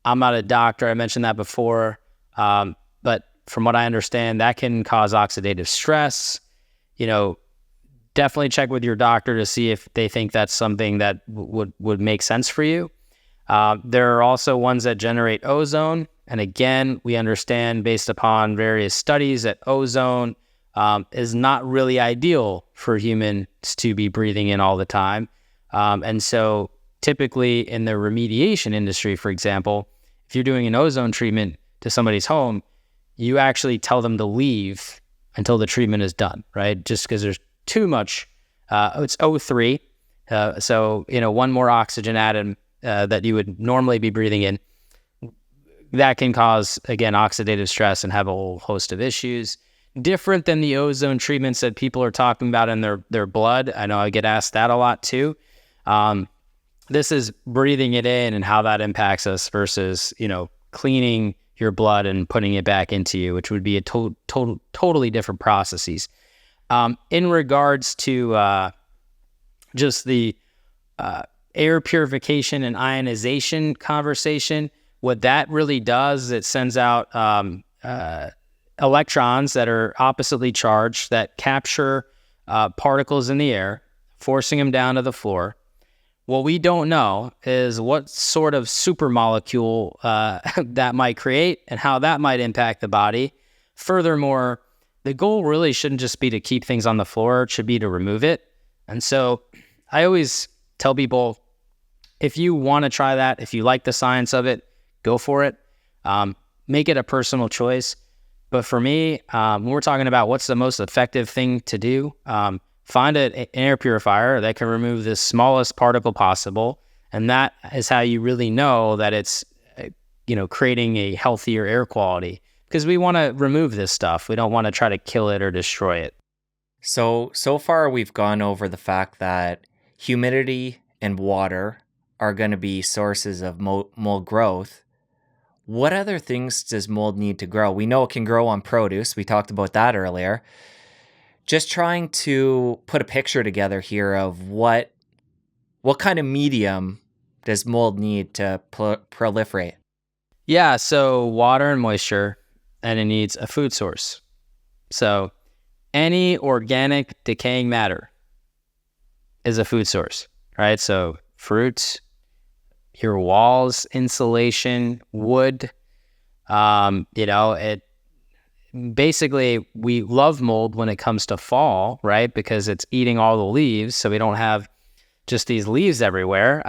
I'm not a doctor. I mentioned that before. But from what I understand, that can cause oxidative stress. Definitely check with your doctor to see if they think that's something that would make sense for you. There are also ones that generate ozone. And again, we understand based upon various studies that ozone is not really ideal for humans to be breathing in all the time. And so typically in the remediation industry, for example, if you're doing an ozone treatment to somebody's home, you actually tell them to leave until the treatment is done, right? Just because there's too much, it's O3. So, one more oxygen atom that you would normally be breathing in, that can cause, again, oxidative stress and have a whole host of issues. Different than the ozone treatments that people are talking about in their blood. I know I get asked that a lot too. This is breathing it in and how that impacts us versus, cleaning your blood and putting it back into you, which would be a totally different processes. In regards to just the air purification and ionization conversation, what that really does, it sends out electrons that are oppositely charged that capture particles in the air, forcing them down to the floor. What we don't know is what sort of supermolecule that might create and how that might impact the body. Furthermore, the goal really shouldn't just be to keep things on the floor. It should be to remove it. And so I always tell people, if you want to try that, if you like the science of it, go for it. Make it a personal choice. But for me, when we're talking about what's the most effective thing to do, find an air purifier that can remove the smallest particle possible. And that is how you really know that it's, creating a healthier air quality, because we want to remove this stuff. We don't want to try to kill it or destroy it. So far we've gone over the fact that humidity and water are going to be sources of mold growth. What other things does mold need to grow? We know it can grow on produce. We talked about that earlier. Just trying to put a picture together here of what kind of medium does mold need to proliferate? Yeah, so water and moisture, and it needs a food source. So any organic decaying matter is a food source, right? So fruits, your walls, insulation, wood, it basically, we love mold when it comes to fall, right? Because it's eating all the leaves. So we don't have just these leaves everywhere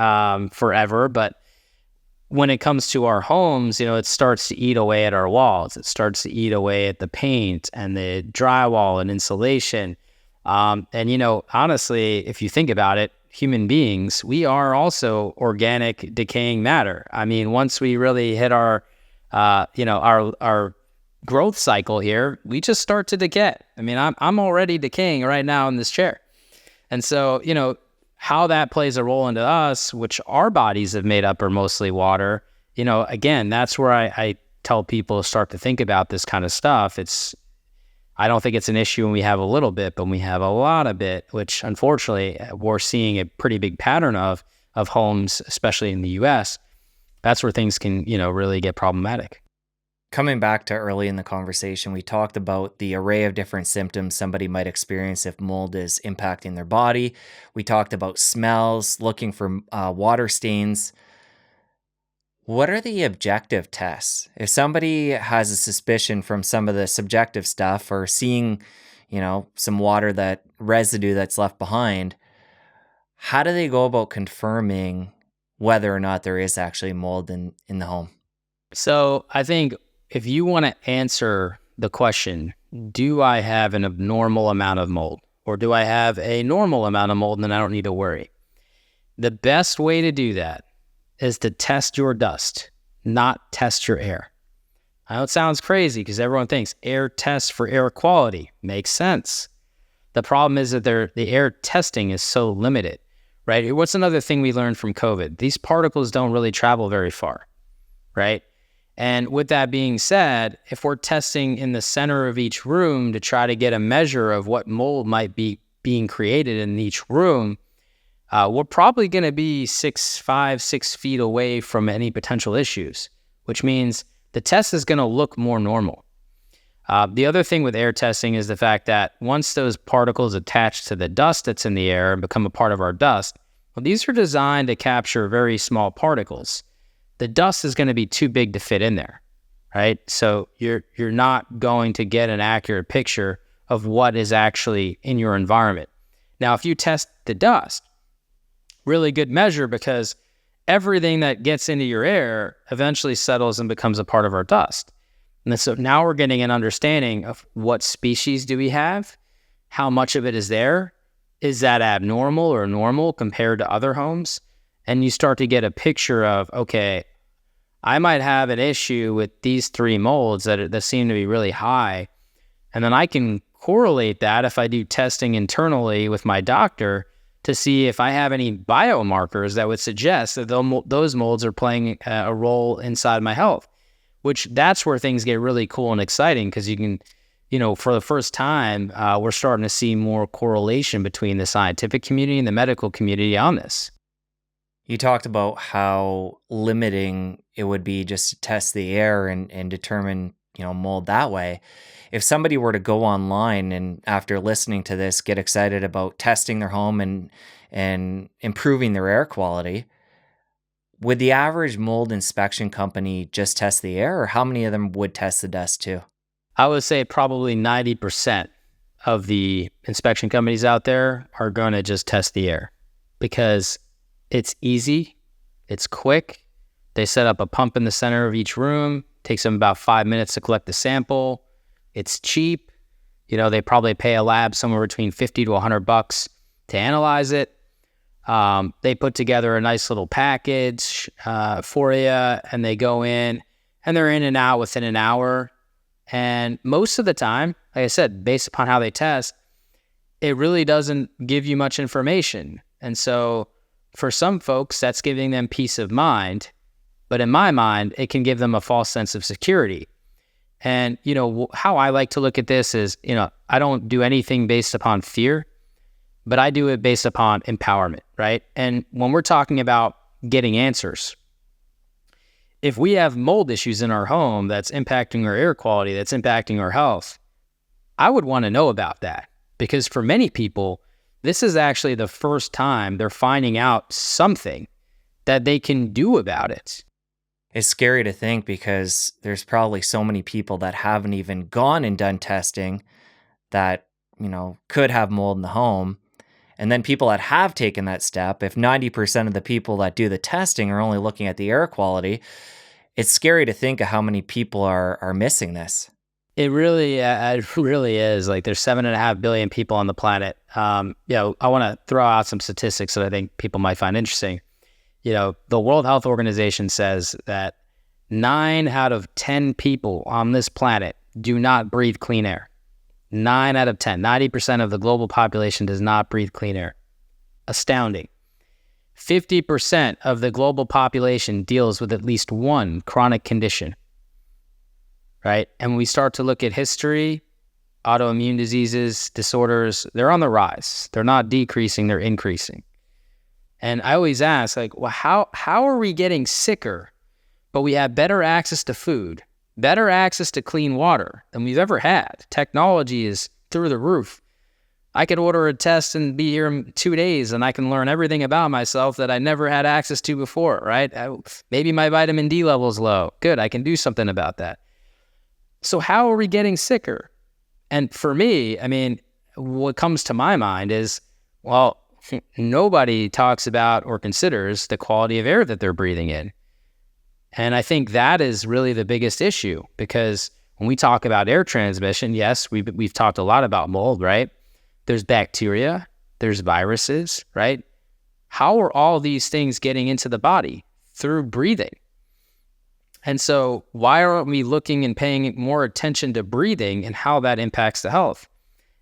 forever. But when it comes to our homes, it starts to eat away at our walls. It starts to eat away at the paint and the drywall and insulation. Honestly, if you think about it, human beings, we are also organic decaying matter. I mean, once we really hit our growth cycle here, we just start to decay. I mean, I'm already decaying right now in this chair. And so, how that plays a role into us, which our bodies have made up are mostly water, again, that's where I tell people to start to think about this kind of stuff. I don't think it's an issue when we have a little bit, but when we have a lot of it, which unfortunately we're seeing a pretty big pattern of homes, especially in the US, that's where things can, really get problematic. Coming back to early in the conversation, we talked about the array of different symptoms somebody might experience if mold is impacting their body. We talked about smells, looking for water stains. What are the objective tests? If somebody has a suspicion from some of the subjective stuff or seeing, some residue that's left behind, how do they go about confirming whether or not there is actually mold in the home? So I think if you want to answer the question, do I have an abnormal amount of mold or do I have a normal amount of mold and then I don't need to worry? The best way to do that is to test your dust, not test your air. I know it sounds crazy because everyone thinks air tests for air quality. Makes sense. The problem is that the air testing is so limited, right? What's another thing we learned from COVID? These particles don't really travel very far, right? And with that being said, if we're testing in the center of each room to try to get a measure of what mold might be being created in each room, we're probably going to be 6 feet away from any potential issues, which means the test is going to look more normal. The other thing with air testing is the fact that once those particles attach to the dust that's in the air and become a part of our dust, well, these are designed to capture very small particles. The dust is going to be too big to fit in there, right? So you're not going to get an accurate picture of what is actually in your environment. Now, if you test the dust, really good measure because everything that gets into your air eventually settles and becomes a part of our dust. And so now we're getting an understanding of what species do we have, how much of it is there, is that abnormal or normal compared to other homes? And you start to get a picture of, okay, I might have an issue with these 3 molds that seem to be really high. And then I can correlate that if I do testing internally with my doctor to see if I have any biomarkers that would suggest that those molds are playing a role inside my health, which that's where things get really cool and exciting because you can, for the first time, we're starting to see more correlation between the scientific community and the medical community on this. You talked about how limiting it would be just to test the air and determine, mold that way. If somebody were to go online and after listening to this, get excited about testing their home and improving their air quality, would the average mold inspection company just test the air or how many of them would test the dust too? I would say probably 90% of the inspection companies out there are going to just test the air because it's easy, it's quick. They set up a pump in the center of each room, takes them about 5 minutes to collect the sample. It's cheap. They probably pay a lab somewhere between 50 to $100 to analyze it. They put together a nice little package for you, and they go in, and they're in and out within an hour. And most of the time, like I said, based upon how they test, it really doesn't give you much information. And so for some folks, that's giving them peace of mind. But in my mind, it can give them a false sense of security. And, how I like to look at this is, I don't do anything based upon fear, but I do it based upon empowerment, right? And when we're talking about getting answers, if we have mold issues in our home that's impacting our air quality, that's impacting our health, I would want to know about that. Because for many people, this is actually the first time they're finding out something that they can do about it. It's scary to think because there's probably so many people that haven't even gone and done testing that, could have mold in the home. And then people that have taken that step, if 90% of the people that do the testing are only looking at the air quality, it's scary to think of how many people are missing this. It really is. Like there's 7.5 billion people on the planet. I want to throw out some statistics that I think people might find interesting. The World Health Organization says that 9 out of 10 people on this planet do not breathe clean air. 9 out of 10, 90% of the global population does not breathe clean air. Astounding. 50% of the global population deals with at least one chronic condition, right? And when we start to look at history, autoimmune diseases, disorders, they're on the rise. They're not decreasing, they're increasing. And I always ask, how are we getting sicker, but we have better access to food, better access to clean water than we've ever had? Technology is through the roof. I could order a test and be here in 2 days, and I can learn everything about myself that I never had access to before, right? Maybe my vitamin D level is low. Good, I can do something about that. So how are we getting sicker? And for me, what comes to my mind is, nobody talks about or considers the quality of air that they're breathing in. And I think that is really the biggest issue, because when we talk about air transmission, yes, we've talked a lot about mold, right? There's bacteria, there's viruses, right? How are all these things getting into the body? Through breathing. And so why aren't we looking and paying more attention to breathing and how that impacts the health?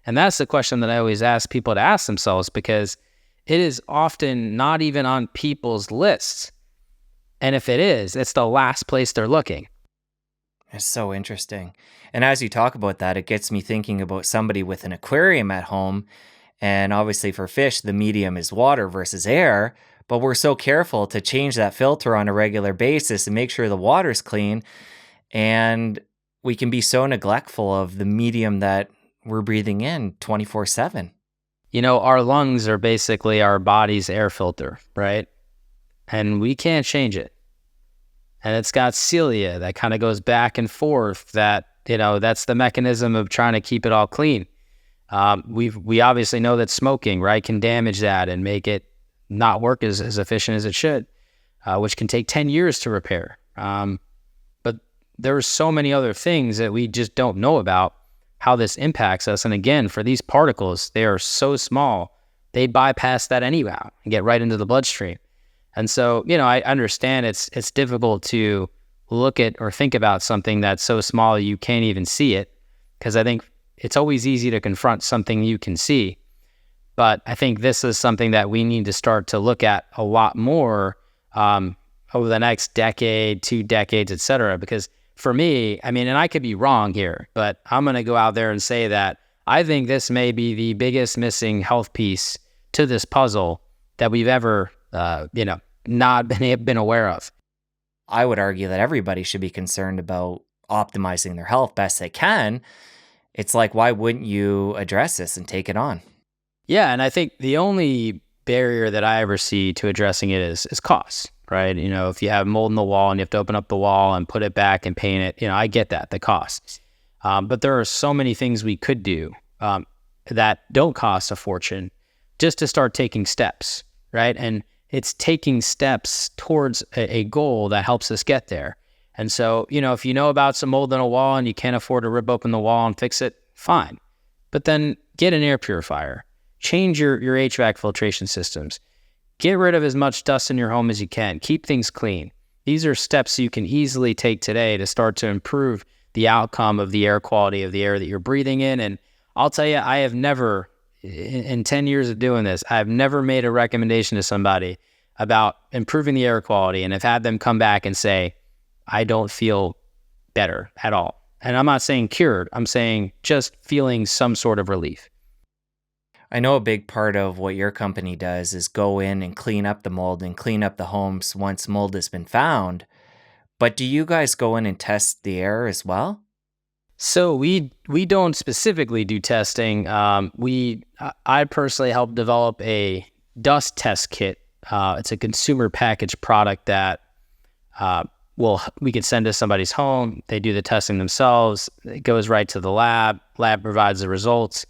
And that's the question that I always ask people to ask themselves, because it is often not even on people's lists. And if it is, it's the last place they're looking. It's so interesting. And as you talk about that, it gets me thinking about somebody with an aquarium at home. And obviously for fish, the medium is water versus air, but we're so careful to change that filter on a regular basis and make sure the water's clean. And we can be so neglectful of the medium that we're breathing in 24/7. Our lungs are basically our body's air filter, right? And we can't change it. And it's got cilia that kind of goes back and forth, that, that's the mechanism of trying to keep it all clean. We obviously know that smoking, right, can damage that and make it not work as efficient as it should, which can take 10 years to repair. But there are so many other things that we just don't know about how this impacts us. And again, for these particles, they are so small, they bypass that anyhow and get right into the bloodstream. And so, I understand it's difficult to look at or think about something that's so small you can't even see it, because I think it's always easy to confront something you can see. But I think this is something that we need to start to look at a lot more over the next decade, 2 decades, et cetera. Because for me, and I could be wrong here, but I'm going to go out there and say that I think this may be the biggest missing health piece to this puzzle that we've ever not been aware of. I would argue that everybody should be concerned about optimizing their health best they can. It's like, why wouldn't you address this and take it on? Yeah, and I think the only barrier that I ever see to addressing it is cost, right? If you have mold in the wall and you have to open up the wall and put it back and paint it, I get that, the cost. But there are so many things we could do that don't cost a fortune just to start taking steps, right? And it's taking steps towards a goal that helps us get there. And so, if you know about some mold in a wall and you can't afford to rip open the wall and fix it, fine. But then get an air purifier, change your HVAC filtration systems, get rid of as much dust in your home as you can, keep things clean. These are steps you can easily take today to start to improve the outcome of the air quality of the air that you're breathing in. And I'll tell you, I have never, in 10 years of doing this, I've never made a recommendation to somebody about improving the air quality and have had them come back and say, I don't feel better at all. And I'm not saying cured, I'm saying just feeling some sort of relief. I know a big part of what your company does is go in and clean up the mold and clean up the homes once mold has been found. But do you guys go in and test the air as well? So we don't specifically do testing. I personally helped develop a dust test kit. It's a consumer packaged product that we could send to somebody's home. They do the testing themselves. It goes right to the lab. Lab provides the results.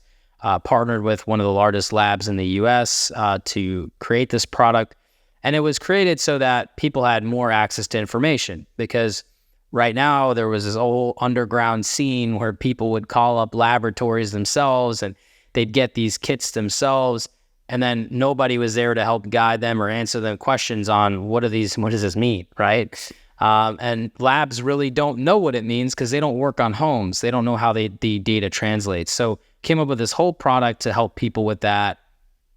Partnered with one of the largest labs in the US to create this product. And it was created so that people had more access to information, because right now there was this whole underground scene where people would call up laboratories themselves and they'd get these kits themselves, and then nobody was there to help guide them or answer them questions on what does this mean, right? And labs really don't know what it means because they don't work on homes. They don't know how the data translates. So came up with this whole product to help people with that,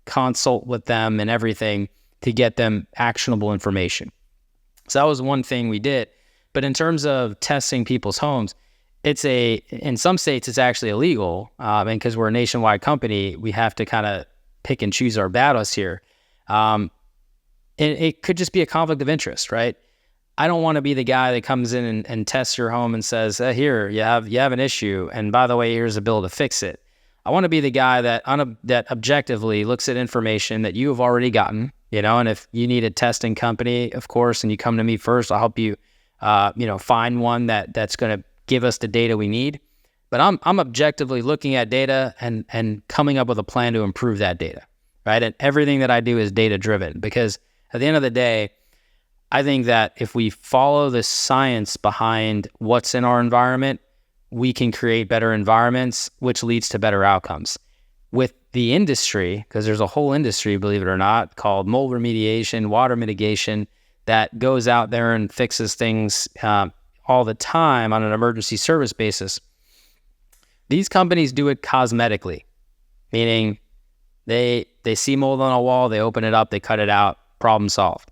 consult with them and everything to get them actionable information. So that was one thing we did. But in terms of testing people's homes, in some states, it's actually illegal. And because we're a nationwide company, we have to kind of pick and choose our battles here. It could just be a conflict of interest, right? I don't want to be the guy that comes in and tests your home and says, here, you have an issue, and by the way, here's a bill to fix it. I want to be the guy that objectively looks at information that you have already gotten, and if you need a testing company, of course, and you come to me first, I'll help you, find one that's going to give us the data we need. But I'm objectively looking at data and coming up with a plan to improve that data, right? And everything that I do is data driven, because at the end of the day, I think that if we follow the science behind what's in our environment, we can create better environments, which leads to better outcomes. With the industry, because there's a whole industry, believe it or not, called mold remediation, water mitigation, that goes out there and fixes things all the time on an emergency service basis. These companies do it cosmetically, meaning they see mold on a wall, they open it up, they cut it out, problem solved.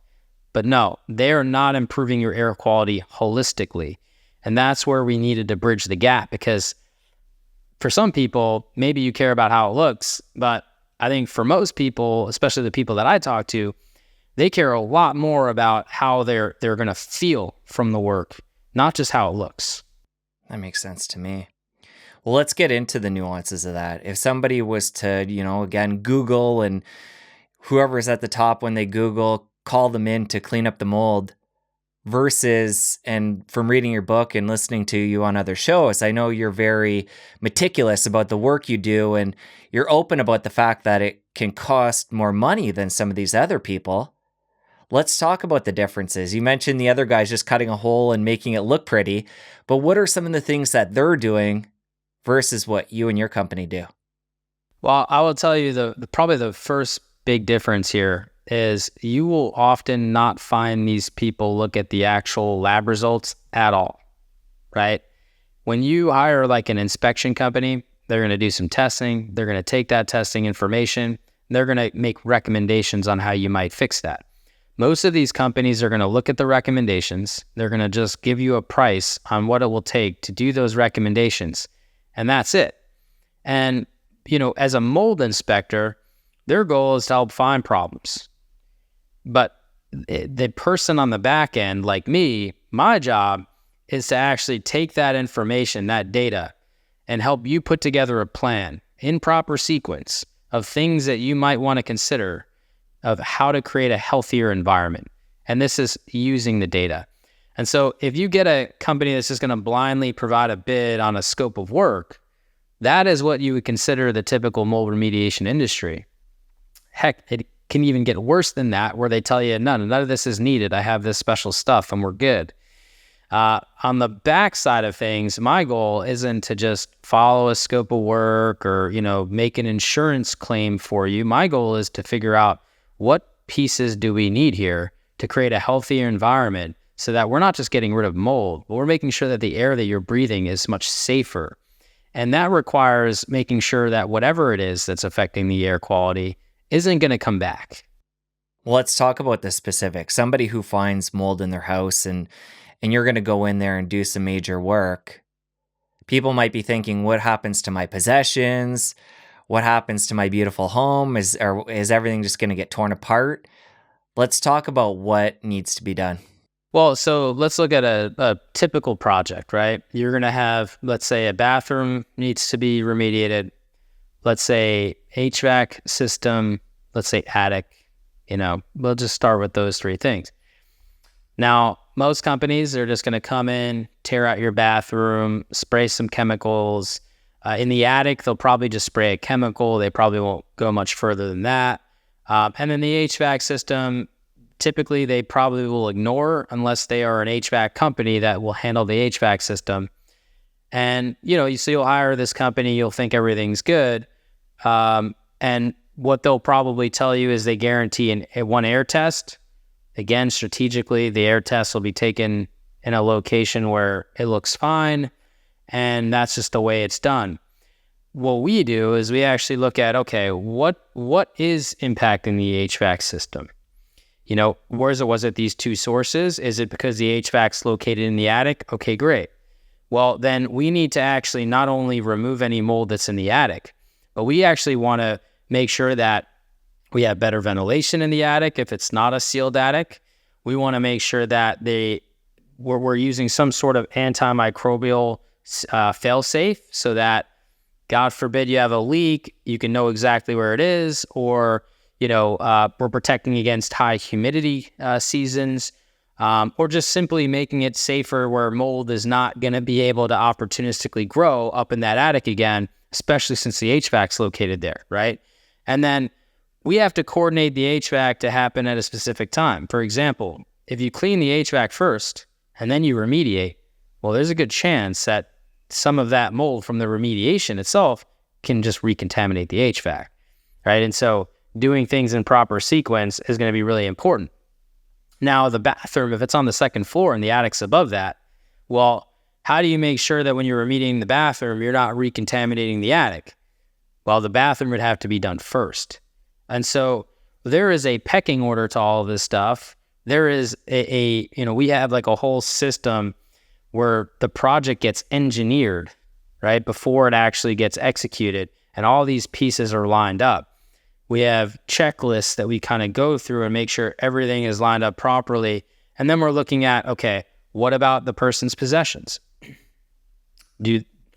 But no, they are not improving your air quality holistically. And that's where we needed to bridge the gap, because for some people, maybe you care about how it looks, but I think for most people, especially the people that I talk to, they care a lot more about how they're going to feel from the work, not just how it looks. That makes sense to me. Well, let's get into the nuances of that. If somebody was to, again, Google, and whoever's at the top when they Google, call them in to clean up the mold, versus, and from reading your book and listening to you on other shows, I know you're very meticulous about the work you do, and you're open about the fact that it can cost more money than some of these other people. Let's talk about the differences. You mentioned the other guys just cutting a hole and making it look pretty, but what are some of the things that they're doing versus what you and your company do? Well, I will tell you probably the first big difference here is you will often not find these people look at the actual lab results at all, right? When you hire like an inspection company, they're going to do some testing. They're going to take that testing information. They're going to make recommendations on how you might fix that. Most of these companies are going to look at the recommendations. They're going to just give you a price on what it will take to do those recommendations. And that's it. And, as a mold inspector, their goal is to help find problems. But the person on the back end, like me, my job is to actually take that information, that data, and help you put together a plan in proper sequence of things that you might want to consider of how to create a healthier environment. And this is using the data. And so if you get a company that's just going to blindly provide a bid on a scope of work, that is what you would consider the typical mold remediation industry. Heck, it can even get worse than that, where they tell you, none of this is needed. I have this special stuff and we're good. On the back side of things, my goal isn't to just follow a scope of work or, make an insurance claim for you. My goal is to figure out what pieces do we need here to create a healthier environment so that we're not just getting rid of mold, but we're making sure that the air that you're breathing is much safer. And that requires making sure that whatever it is that's affecting the air quality isn't going to come back. Well, let's talk about the specifics. Somebody who finds mold in their house and you're going to go in there and do some major work. People might be thinking, what happens to my possessions? What happens to my beautiful home? Is everything just going to get torn apart? Let's talk about what needs to be done. Well, so let's look at a typical project, right? You're going to have, let's say, a bathroom needs to be remediated. Let's say HVAC system, let's say attic, we'll just start with those three things. Now, most companies are just going to come in, tear out your bathroom, spray some chemicals. In the attic, they'll probably just spray a chemical. They probably won't go much further than that. And then the HVAC system, typically they probably will ignore unless they are an HVAC company that will handle the HVAC system. And, so you'll hire this company, you'll think everything's good. And what they'll probably tell you is they guarantee one air test. Again, strategically, the air test will be taken in a location where it looks fine, and that's just the way it's done. What we do is we actually look at, okay, what is impacting the HVAC system? Was it these two sources? Is it because the HVAC's located in the attic? Okay, great. Well, then we need to actually not only remove any mold that's in the attic, but we actually want to make sure that we have better ventilation in the attic. If it's not a sealed attic, we want to make sure that we're using some sort of antimicrobial fail-safe so that, God forbid, you have a leak, you can know exactly where it is, or we're protecting against high humidity seasons, or just simply making it safer where mold is not going to be able to opportunistically grow up in that attic again, especially since the HVAC's located there, right? And then we have to coordinate the HVAC to happen at a specific time. For example, if you clean the HVAC first and then you remediate, well, there's a good chance that some of that mold from the remediation itself can just recontaminate the HVAC, right? And so doing things in proper sequence is going to be really important. Now, the bathroom, if it's on the second floor and the attic's above that, well, how do you make sure that when you're remediating the bathroom, you're not recontaminating the attic? Well, the bathroom would have to be done first. And so there is a pecking order to all of this stuff. There is we have like a whole system where the project gets engineered, right, before it actually gets executed. And all these pieces are lined up. We have checklists that we kind of go through and make sure everything is lined up properly. And then we're looking at, okay, what about the person's possessions?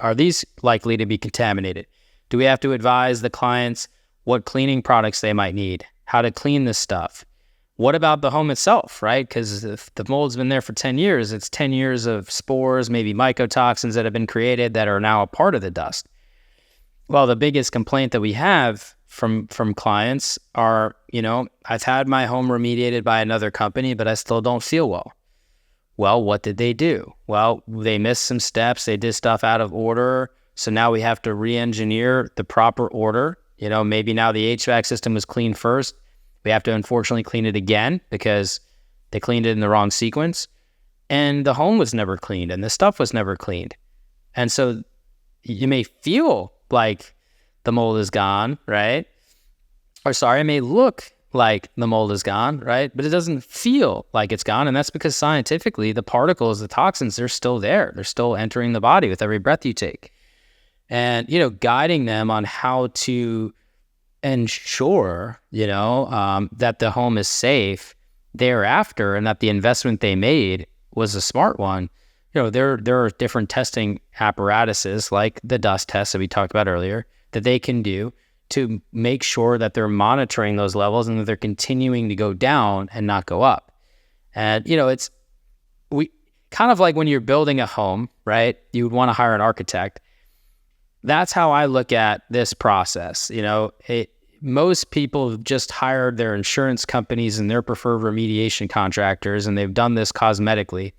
Are these likely to be contaminated? Do we have to advise the clients what cleaning products they might need, how to clean this stuff? What about the home itself, right? Because if the mold's been there for 10 years, it's 10 years of spores, maybe mycotoxins that have been created that are now a part of the dust. Well, the biggest complaint that we have from clients are, I've had my home remediated by another company, but I still don't feel well. Well, what did they do? Well, they missed some steps. They did stuff out of order. So now we have to re-engineer the proper order. Maybe now the HVAC system was cleaned first. We have to unfortunately clean it again because they cleaned it in the wrong sequence. And the home was never cleaned and the stuff was never cleaned. And so you may feel like the mold is gone, right? Or sorry, it may look like the mold is gone, right? But it doesn't feel like it's gone. And that's because scientifically, the particles, the toxins, they're still there. They're still entering the body with every breath you take. And, guiding them on how to ensure, that the home is safe thereafter and that the investment they made was a smart one. There are different testing apparatuses like the dust test that we talked about earlier that they can do to make sure that they're monitoring those levels and that they're continuing to go down and not go up. And, kind of like when you're building a home, right? You would want to hire an architect. That's how I look at this process. Most people have just hired their insurance companies and their preferred remediation contractors, and they've done this cosmetically.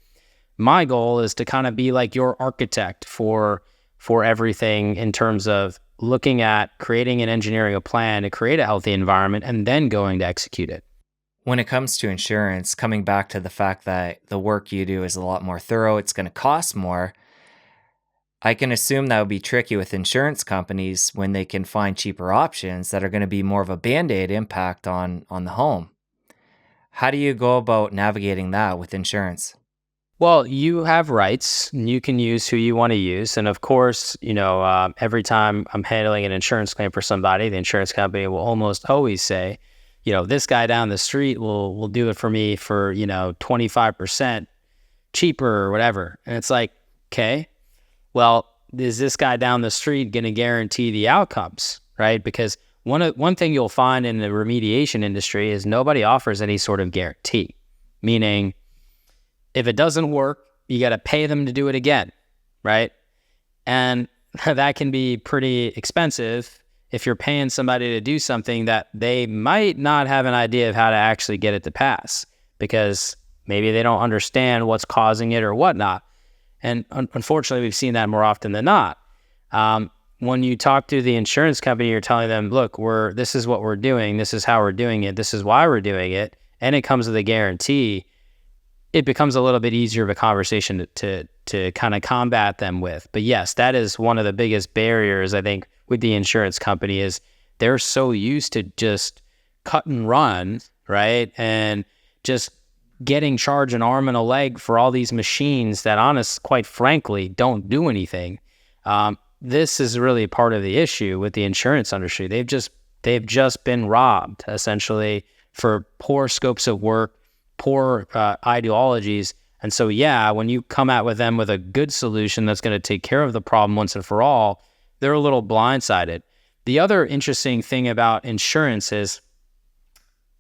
My goal is to kind of be like your architect for everything in terms of looking at creating and engineering a plan to create a healthy environment and then going to execute it. When it comes to insurance, coming back to the fact that the work you do is a lot more thorough, it's going to cost more. I can assume that would be tricky with insurance companies when they can find cheaper options that are going to be more of a Band-Aid impact on the home. How do you go about navigating that with insurance? Well, you have rights and you can use who you want to use. And of course, every time I'm handling an insurance claim for somebody, the insurance company will almost always say, this guy down the street will do it for me for, 25% cheaper or whatever. And it's like, okay, well, is this guy down the street going to guarantee the outcomes, right? Because one thing you'll find in the remediation industry is nobody offers any sort of guarantee, meaning if it doesn't work, you got to pay them to do it again, right? And that can be pretty expensive if you're paying somebody to do something that they might not have an idea of how to actually get it to pass because maybe they don't understand what's causing it or whatnot. And unfortunately, we've seen that more often than not. When you talk to the insurance company, you're telling them, look, this is what we're doing. This is how we're doing it. This is why we're doing it. And it comes with a guarantee. It becomes a little bit easier of a conversation to kind of combat them with. But yes, that is one of the biggest barriers, I think, with the insurance company is they're so used to just cut and run, right? And just getting charged an arm and a leg for all these machines that quite frankly, don't do anything. This is really part of the issue with the insurance industry. They've just been robbed essentially for poor scopes of work, poor ideologies. And so, when you come out with them with a good solution that's going to take care of the problem once and for all, they're a little blindsided. The other interesting thing about insurance is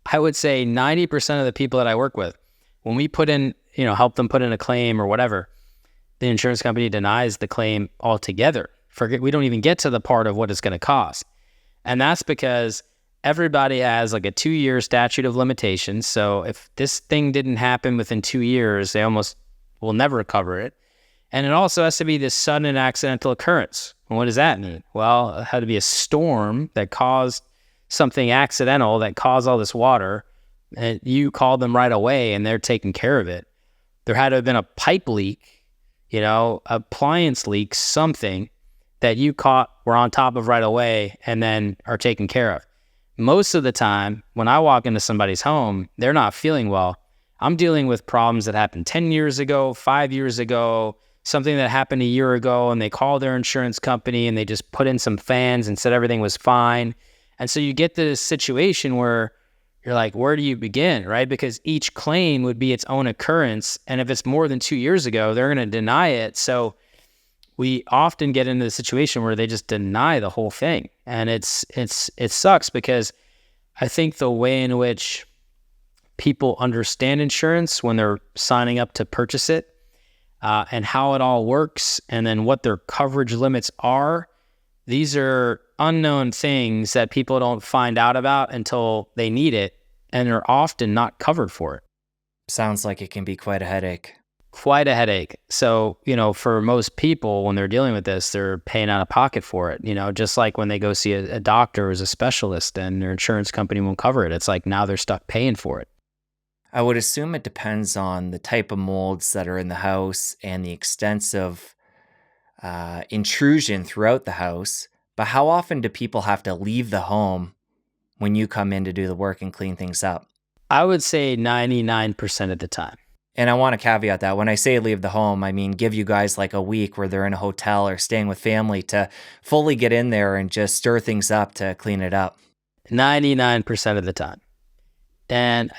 I would say 90% of the people that I work with, when we put in, help them put in a claim or whatever, the insurance company denies the claim altogether. We don't even get to the part of what it's going to cost. And that's because everybody has like a 2-year statute of limitations. So if this thing didn't happen within 2 years, they almost will never cover it. And it also has to be this sudden and accidental occurrence. And what does that mean? Well, it had to be a storm that caused something accidental that caused all this water. And you called them right away and they're taking care of it. There had to have been a pipe leak, appliance leak, something that you were on top of right away and then are taken care of. Most of the time, when I walk into somebody's home, they're not feeling well. I'm dealing with problems that happened 10 years ago, 5 years ago, something that happened a year ago, and they call their insurance company and they just put in some fans and said everything was fine. And so you get this situation where you're like, where do you begin, right? Because each claim would be its own occurrence. And if it's more than 2 years ago, they're going to deny it. So we often get into the situation where they just deny the whole thing. And it sucks because I think the way in which people understand insurance when they're signing up to purchase it and how it all works and then what their coverage limits are, these are unknown things that people don't find out about until they need it, and they're often not covered for it. Sounds like it can be quite a headache. Quite a headache. So, for most people, when they're dealing with this, they're paying out of pocket for it. Just like when they go see a doctor as a specialist and their insurance company won't cover it. It's like now they're stuck paying for it. I would assume it depends on the type of molds that are in the house and the extensive intrusion throughout the house. But how often do people have to leave the home when you come in to do the work and clean things up? I would say 99% of the time. And I want to caveat that when I say leave the home, I mean give you guys like a week where they're in a hotel or staying with family to fully get in there and just stir things up to clean it up. 99% of the time. And,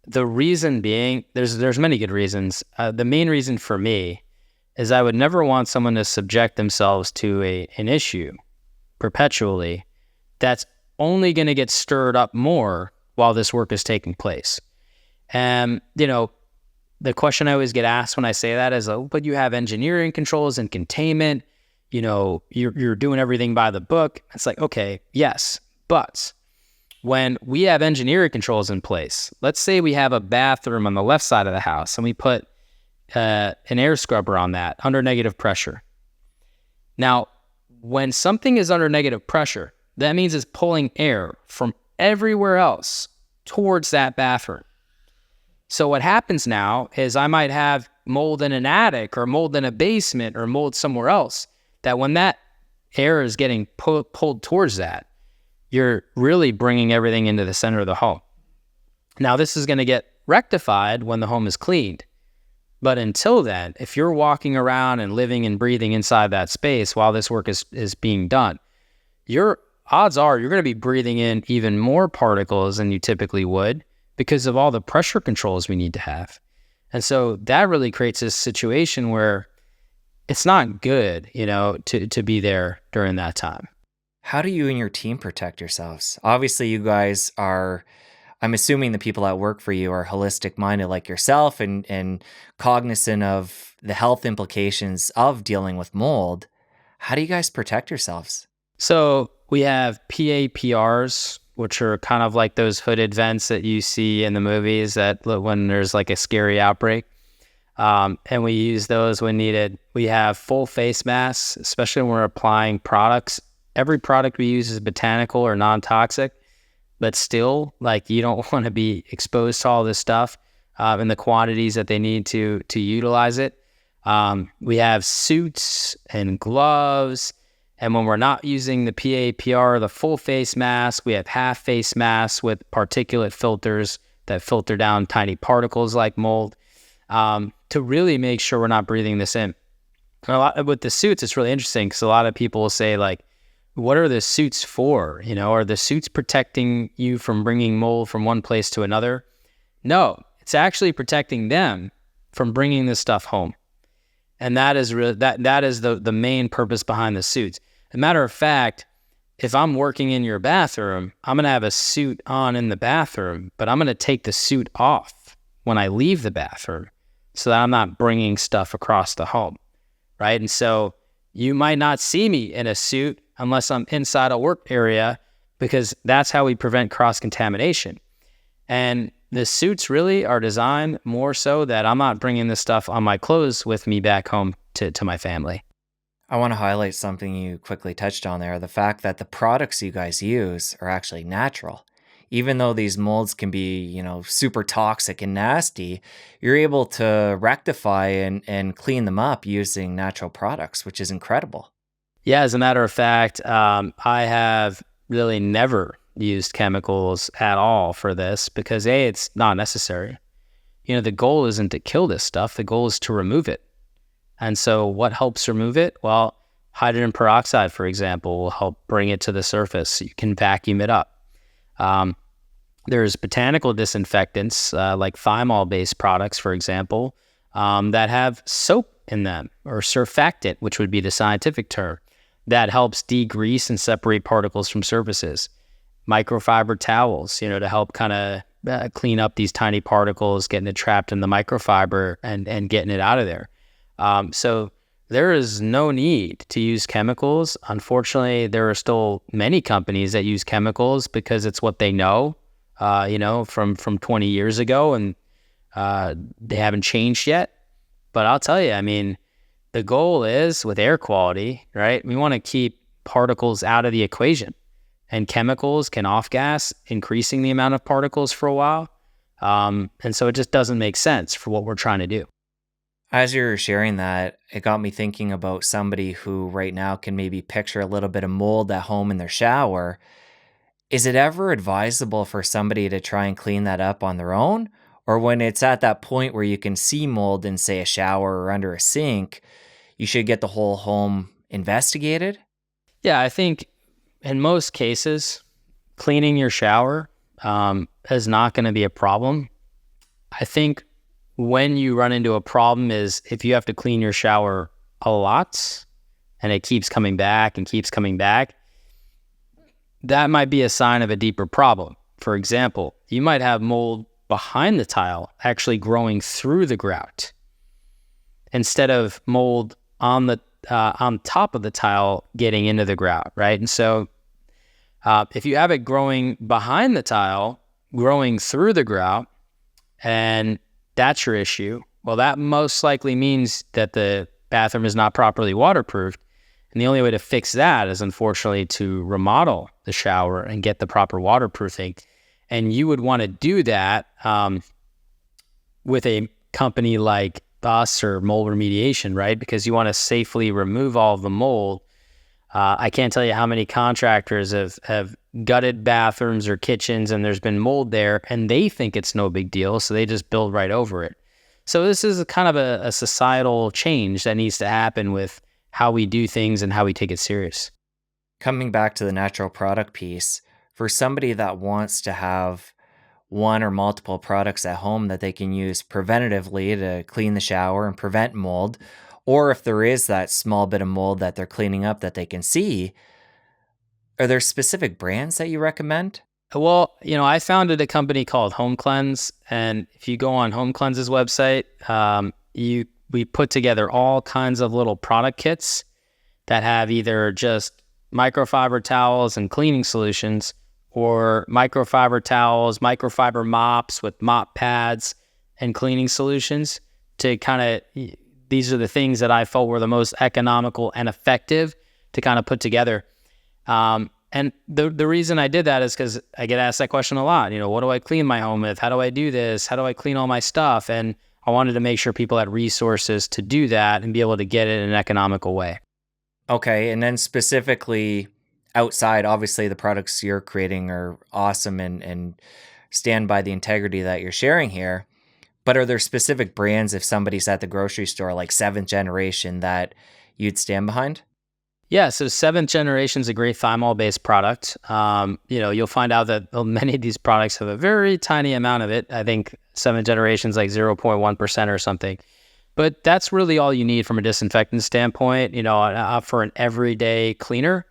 the reason being, there's many good reasons. The main reason for me is I would never want someone to subject themselves to an issue perpetually that's only going to get stirred up more while this work is taking place. And, the question I always get asked when I say that is, oh, but you have engineering controls and containment, you're doing everything by the book. It's like, okay, yes, but when we have engineering controls in place, let's say we have a bathroom on the left side of the house and we put an air scrubber on that under negative pressure. Now, when something is under negative pressure, that means it's pulling air from everywhere else towards that bathroom. So what happens now is I might have mold in an attic or mold in a basement or mold somewhere else, that when that air is getting pulled towards that, you're really bringing everything into the center of the home. Now, this is going to get rectified when the home is cleaned. But until then, if you're walking around and living and breathing inside that space while this work is being done, your odds are you're going to be breathing in even more particles than you typically would because of all the pressure controls we need to have. And so that really creates this situation where it's not good, to be there during that time. How do you and your team protect yourselves? Obviously, you guys are, I'm assuming the people that work for you are holistic minded like yourself and cognizant of the health implications of dealing with mold. How do you guys protect yourselves? So we have PAPRs, which are kind of like those hooded vents that you see in the movies that when there's like a scary outbreak. And we use those when needed. We have full face masks, especially when we're applying products. Every product we use is botanical or non-toxic, but still, you don't want to be exposed to all this stuff in the quantities that they need to utilize it. We have suits and gloves. And when we're not using the PAPR, the full face mask, we have half face masks with particulate filters that filter down tiny particles like mold to really make sure we're not breathing this in. With the suits, it's really interesting because a lot of people will say, what are the suits for? Are the suits protecting you from bringing mold from one place to another? No, it's actually protecting them from bringing this stuff home. And that is that is the main purpose behind the suits. As a matter of fact, if I'm working in your bathroom, I'm going to have a suit on in the bathroom, but I'm going to take the suit off when I leave the bathroom so that I'm not bringing stuff across the home, right? And so you might not see me in a suit unless I'm inside a work area because that's how we prevent cross-contamination. And the suits really are designed more so that I'm not bringing this stuff on my clothes with me back home to my family. I want to highlight something you quickly touched on there, the fact that the products you guys use are actually natural. Even though these molds can be, super toxic and nasty, you're able to rectify and clean them up using natural products, which is incredible. Yeah, as a matter of fact, I have really never used chemicals at all for this because A, it's not necessary. The goal isn't to kill this stuff. The goal is to remove it. And so what helps remove it? Well, hydrogen peroxide, for example, will help bring it to the surface so you can vacuum it up. There's botanical disinfectants like thymol-based products, for example, that have soap in them or surfactant, which would be the scientific term, that helps degrease and separate particles from surfaces. Microfiber towels, to help kind of clean up these tiny particles, getting it trapped in the microfiber and getting it out of there. So there is no need to use chemicals. Unfortunately, there are still many companies that use chemicals because it's what they know, from 20 years ago, and they haven't changed yet. But I'll tell you, the goal is with air quality, right? We want to keep particles out of the equation. And chemicals can off-gas, increasing the amount of particles for a while. And so it just doesn't make sense for what we're trying to do. As you're sharing that, it got me thinking about somebody who right now can maybe picture a little bit of mold at home in their shower. Is it ever advisable for somebody to try and clean that up on their own? Or when it's at that point where you can see mold in, say, a shower or under a sink, you should get the whole home investigated? Yeah, I think in most cases, cleaning your shower is not going to be a problem. I think when you run into a problem is if you have to clean your shower a lot and it keeps coming back and keeps coming back, that might be a sign of a deeper problem. For example, you might have mold behind the tile actually growing through the grout instead of mold on the on top of the tile getting into the grout, right? And so if you have it growing behind the tile, growing through the grout, and that's your issue, well, that most likely means that the bathroom is not properly waterproofed. And the only way to fix that is, unfortunately, to remodel the shower and get the proper waterproofing. And you would want to do that with a company like us or mold remediation, right? Because you want to safely remove all of the mold. I can't tell you how many contractors have gutted bathrooms or kitchens and there's been mold there and they think it's no big deal, so they just build right over it. So this is kind of a societal change that needs to happen with how we do things and how we take it serious. Coming back to the natural product piece, for somebody that wants to have one or multiple products at home that they can use preventatively to clean the shower and prevent mold, or if there is that small bit of mold that they're cleaning up that they can see, are there specific brands that you recommend? Well, I founded a company called HomeCleanse, and if you go on HomeCleanse's website, we put together all kinds of little product kits that have either just microfiber towels and cleaning solutions, or microfiber towels, microfiber mops with mop pads and cleaning solutions to kind of, these are the things that I felt were the most economical and effective to kind of put together. And the reason I did that is because I get asked that question a lot. What do I clean my home with? How do I do this? How do I clean all my stuff? And I wanted to make sure people had resources to do that and be able to get it in an economical way. Okay, and then specifically outside, obviously the products you're creating are awesome and stand by the integrity that you're sharing here. But are there specific brands, if somebody's at the grocery store, like 7th Generation, that you'd stand behind? Yeah, so 7th Generation is a great thymol-based product. You'll find out that many of these products have a very tiny amount of it. I think 7th Generation is like 0.1% or something. But that's really all you need from a disinfectant standpoint, for an everyday cleaner.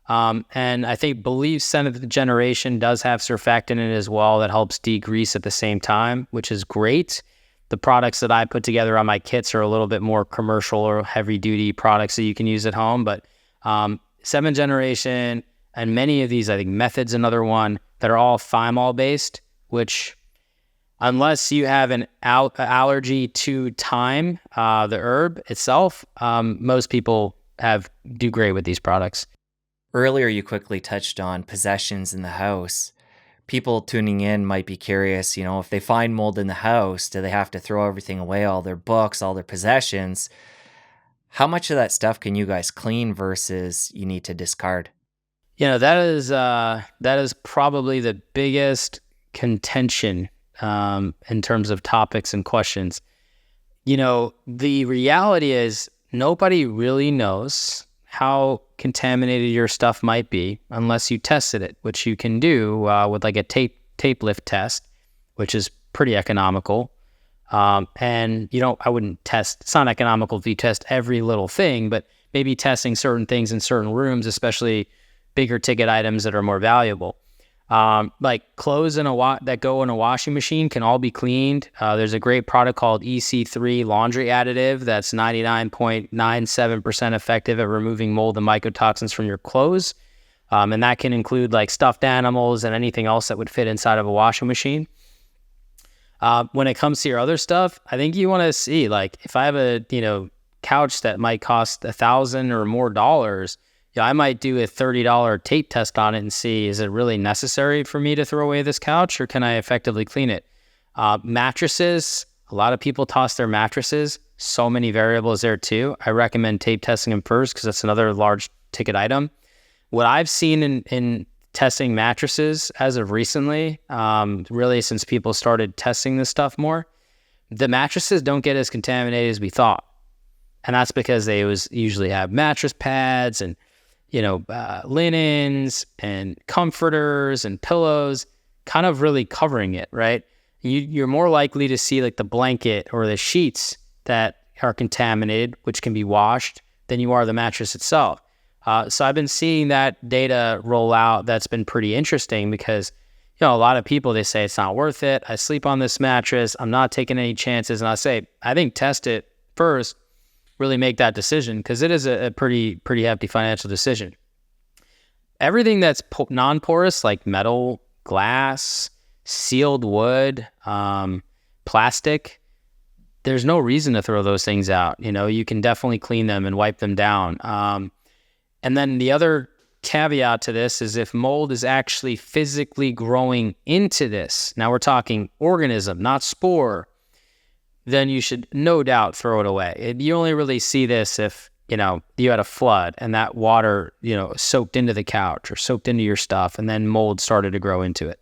And I believe 7th Generation does have surfactant in it as well that helps degrease at the same time, which is great. The products that I put together on my kits are a little bit more commercial or heavy duty products that you can use at home. But 7th Generation and many of these, I think Method's another one, that are all thymol based, which unless you have an allergy to thyme, the herb itself, most people do great with these products. Earlier, you quickly touched on possessions in the house. People tuning in might be curious, if they find mold in the house, do they have to throw everything away, all their books, all their possessions? How much of that stuff can you guys clean versus you need to discard? That is probably the biggest contention in terms of topics and questions. The reality is nobody really knows how contaminated your stuff might be unless you tested it, which you can do with like a tape lift test, which is pretty economical. And I wouldn't test, it's not economical if you test every little thing, but maybe testing certain things in certain rooms, especially bigger ticket items that are more valuable. Like clothes that go in a washing machine can all be cleaned. There's a great product called EC3 laundry additive that's 99.97% effective at removing mold and mycotoxins from your clothes. And that can include like stuffed animals and anything else that would fit inside of a washing machine. When it comes to your other stuff, I think you want to see, like, if I have a, couch that might cost $1,000 or more dollars, I might do a $30 tape test on it and see, is it really necessary for me to throw away this couch or can I effectively clean it? Mattresses, a lot of people toss their mattresses. So many variables there too. I recommend tape testing them first because that's another large ticket item. What I've seen in testing mattresses as of recently, really since people started testing this stuff more, the mattresses don't get as contaminated as we thought. And that's because they usually have mattress pads and linens and comforters and pillows kind of really covering it, right? You're more likely to see like the blanket or the sheets that are contaminated, which can be washed, than you are the mattress itself. So I've been seeing that data roll out. That's been pretty interesting because, a lot of people, they say it's not worth it. I sleep on this mattress. I'm not taking any chances. And I say, I think test it first, really make that decision, because it is a pretty hefty financial decision. Everything that's non-porous, like metal, glass, sealed wood, plastic, there's no reason to throw those things out. You can definitely clean them and wipe them down. And then the other caveat to this is if mold is actually physically growing into this, now we're talking organism, not spore, then you should no doubt throw it away. You only really see this if, you had a flood and that water, soaked into the couch or soaked into your stuff, and then mold started to grow into it.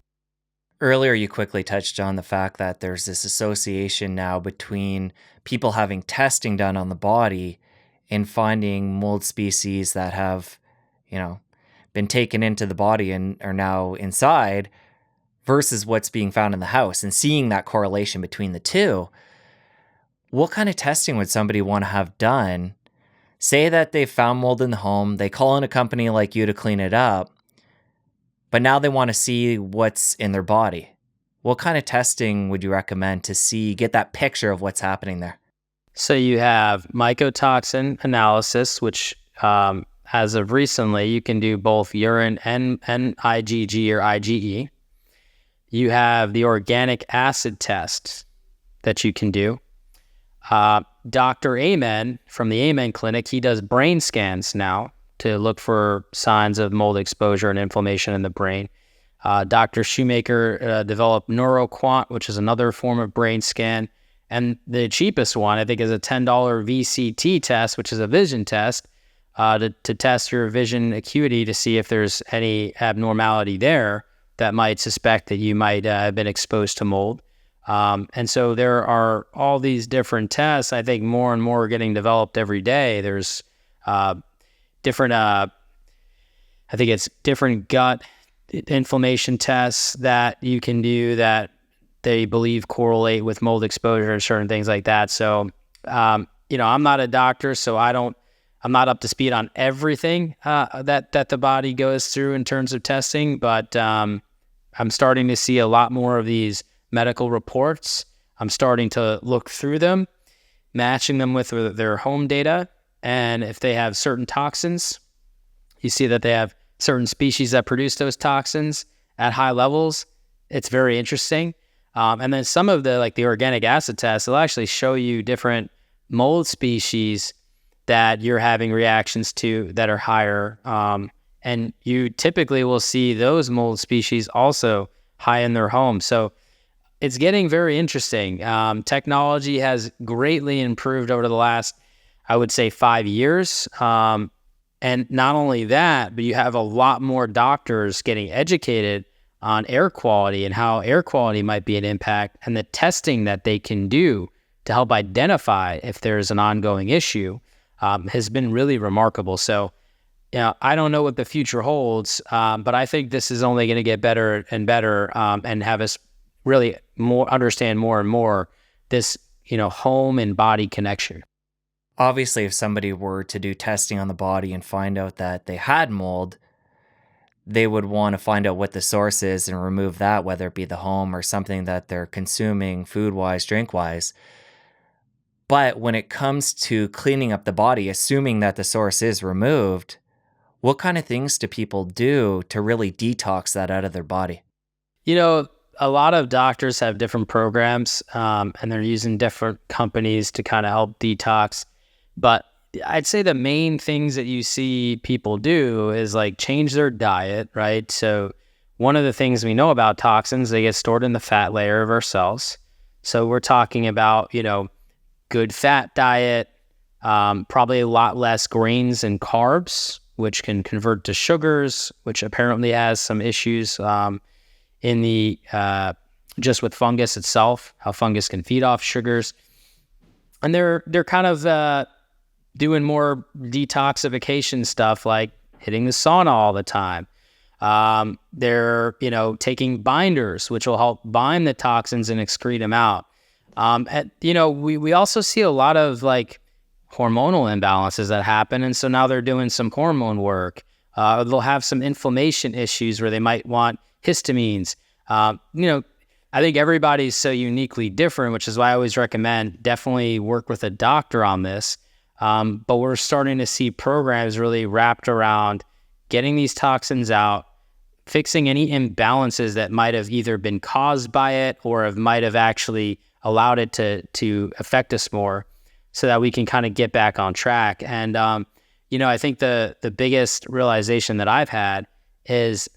Earlier, you quickly touched on the fact that there's this association now between people having testing done on the body and finding mold species that have, been taken into the body and are now inside versus what's being found in the house, and seeing that correlation between the two. What kind of testing would somebody want to have done? Say that they found mold in the home, they call in a company like you to clean it up, but now they want to see what's in their body. What kind of testing would you recommend to get that picture of what's happening there? So you have mycotoxin analysis, which as of recently, you can do both urine and IgG or IgE. You have the organic acid test that you can do. Dr. Amen from the Amen Clinic, he does brain scans now to look for signs of mold exposure and inflammation in the brain. Dr. Shoemaker developed NeuroQuant, which is another form of brain scan. And the cheapest one, I think, is a $10 VCT test, which is a vision test, to test your vision acuity to see if there's any abnormality there that might suspect that you might have been exposed to mold. And so there are all these different tests. I think more and more are getting developed every day. There's different, I think it's different gut inflammation tests that you can do that they believe correlate with mold exposure and certain things like that. So, I'm not a doctor, so I'm not up to speed on everything that the body goes through in terms of testing, but I'm starting to see a lot more of these medical reports. I'm starting to look through them, matching them with their home data. And if they have certain toxins, you see that they have certain species that produce those toxins at high levels. It's very interesting. And then some of the organic acid tests will actually show you different mold species that you're having reactions to that are higher. And you typically will see those mold species also high in their home. So it's getting very interesting. Technology has greatly improved over the last, I would say, 5 years. And not only that, but you have a lot more doctors getting educated on air quality and how air quality might be an impact, and the testing that they can do to help identify if there's an ongoing issue has been really remarkable. So, I don't know what the future holds, but I think this is only going to get better and better, and have us really understand more and more this, home and body connection. Obviously, if somebody were to do testing on the body and find out that they had mold, they would want to find out what the source is and remove that, whether it be the home or something that they're consuming food-wise, drink-wise. But when it comes to cleaning up the body, assuming that the source is removed, what kind of things do people do to really detox that out of their body? A lot of doctors have different programs, and they're using different companies to kind of help detox. But I'd say the main things that you see people do is change their diet, right? So one of the things we know about toxins, they get stored in the fat layer of our cells. So we're talking about, good fat diet, probably a lot less grains and carbs, which can convert to sugars, which apparently has some issues in the just with fungus itself, how fungus can feed off sugars. And they're kind of doing more detoxification stuff, like hitting the sauna all the time. They're, taking binders, which will help bind the toxins and excrete them out. We also see a lot of hormonal imbalances that happen. And so now they're doing some hormone work. They'll have some inflammation issues where they might want histamines. I think everybody's so uniquely different, which is why I always recommend definitely work with a doctor on this. But we're starting to see programs really wrapped around getting these toxins out, fixing any imbalances that might have either been caused by it or might have actually allowed it to affect us more, so that we can kind of get back on track. And I think the biggest realization that I've had is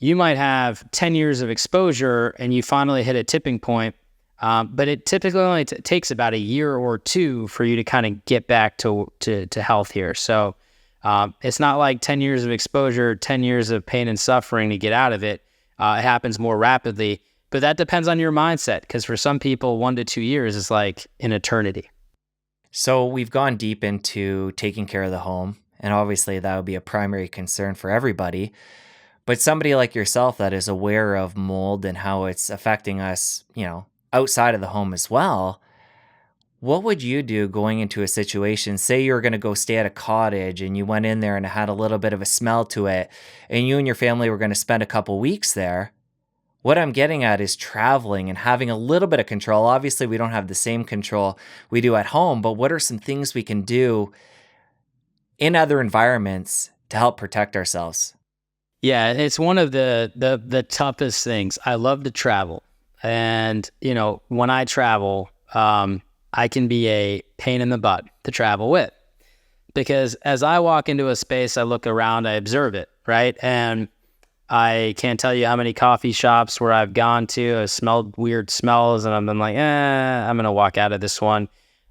you might have 10 years of exposure and you finally hit a tipping point, but it typically only takes about a year or two for you to kind of get back to health here. So it's not like 10 years of exposure, 10 years of pain and suffering to get out of it. It happens more rapidly, but that depends on your mindset, because for some people, 1 to 2 years is like an eternity. So we've gone deep into taking care of the home, and obviously that would be a primary concern for everybody. But somebody like yourself that is aware of mold and how it's affecting us, outside of the home as well, what would you do going into a situation? Say you were going to go stay at a cottage and you went in there and it had a little bit of a smell to it, and you and your family were going to spend a couple weeks there. What I'm getting at is traveling and having a little bit of control. Obviously, we don't have the same control we do at home, but what are some things we can do in other environments to help protect ourselves? Yeah, it's one of the toughest things. I love to travel. And, when I travel, I can be a pain in the butt to travel with. Because as I walk into a space, I look around, I observe it, right? And I can't tell you how many coffee shops where I've gone to, I smelled weird smells, and I've been like, I'm going to walk out of this one.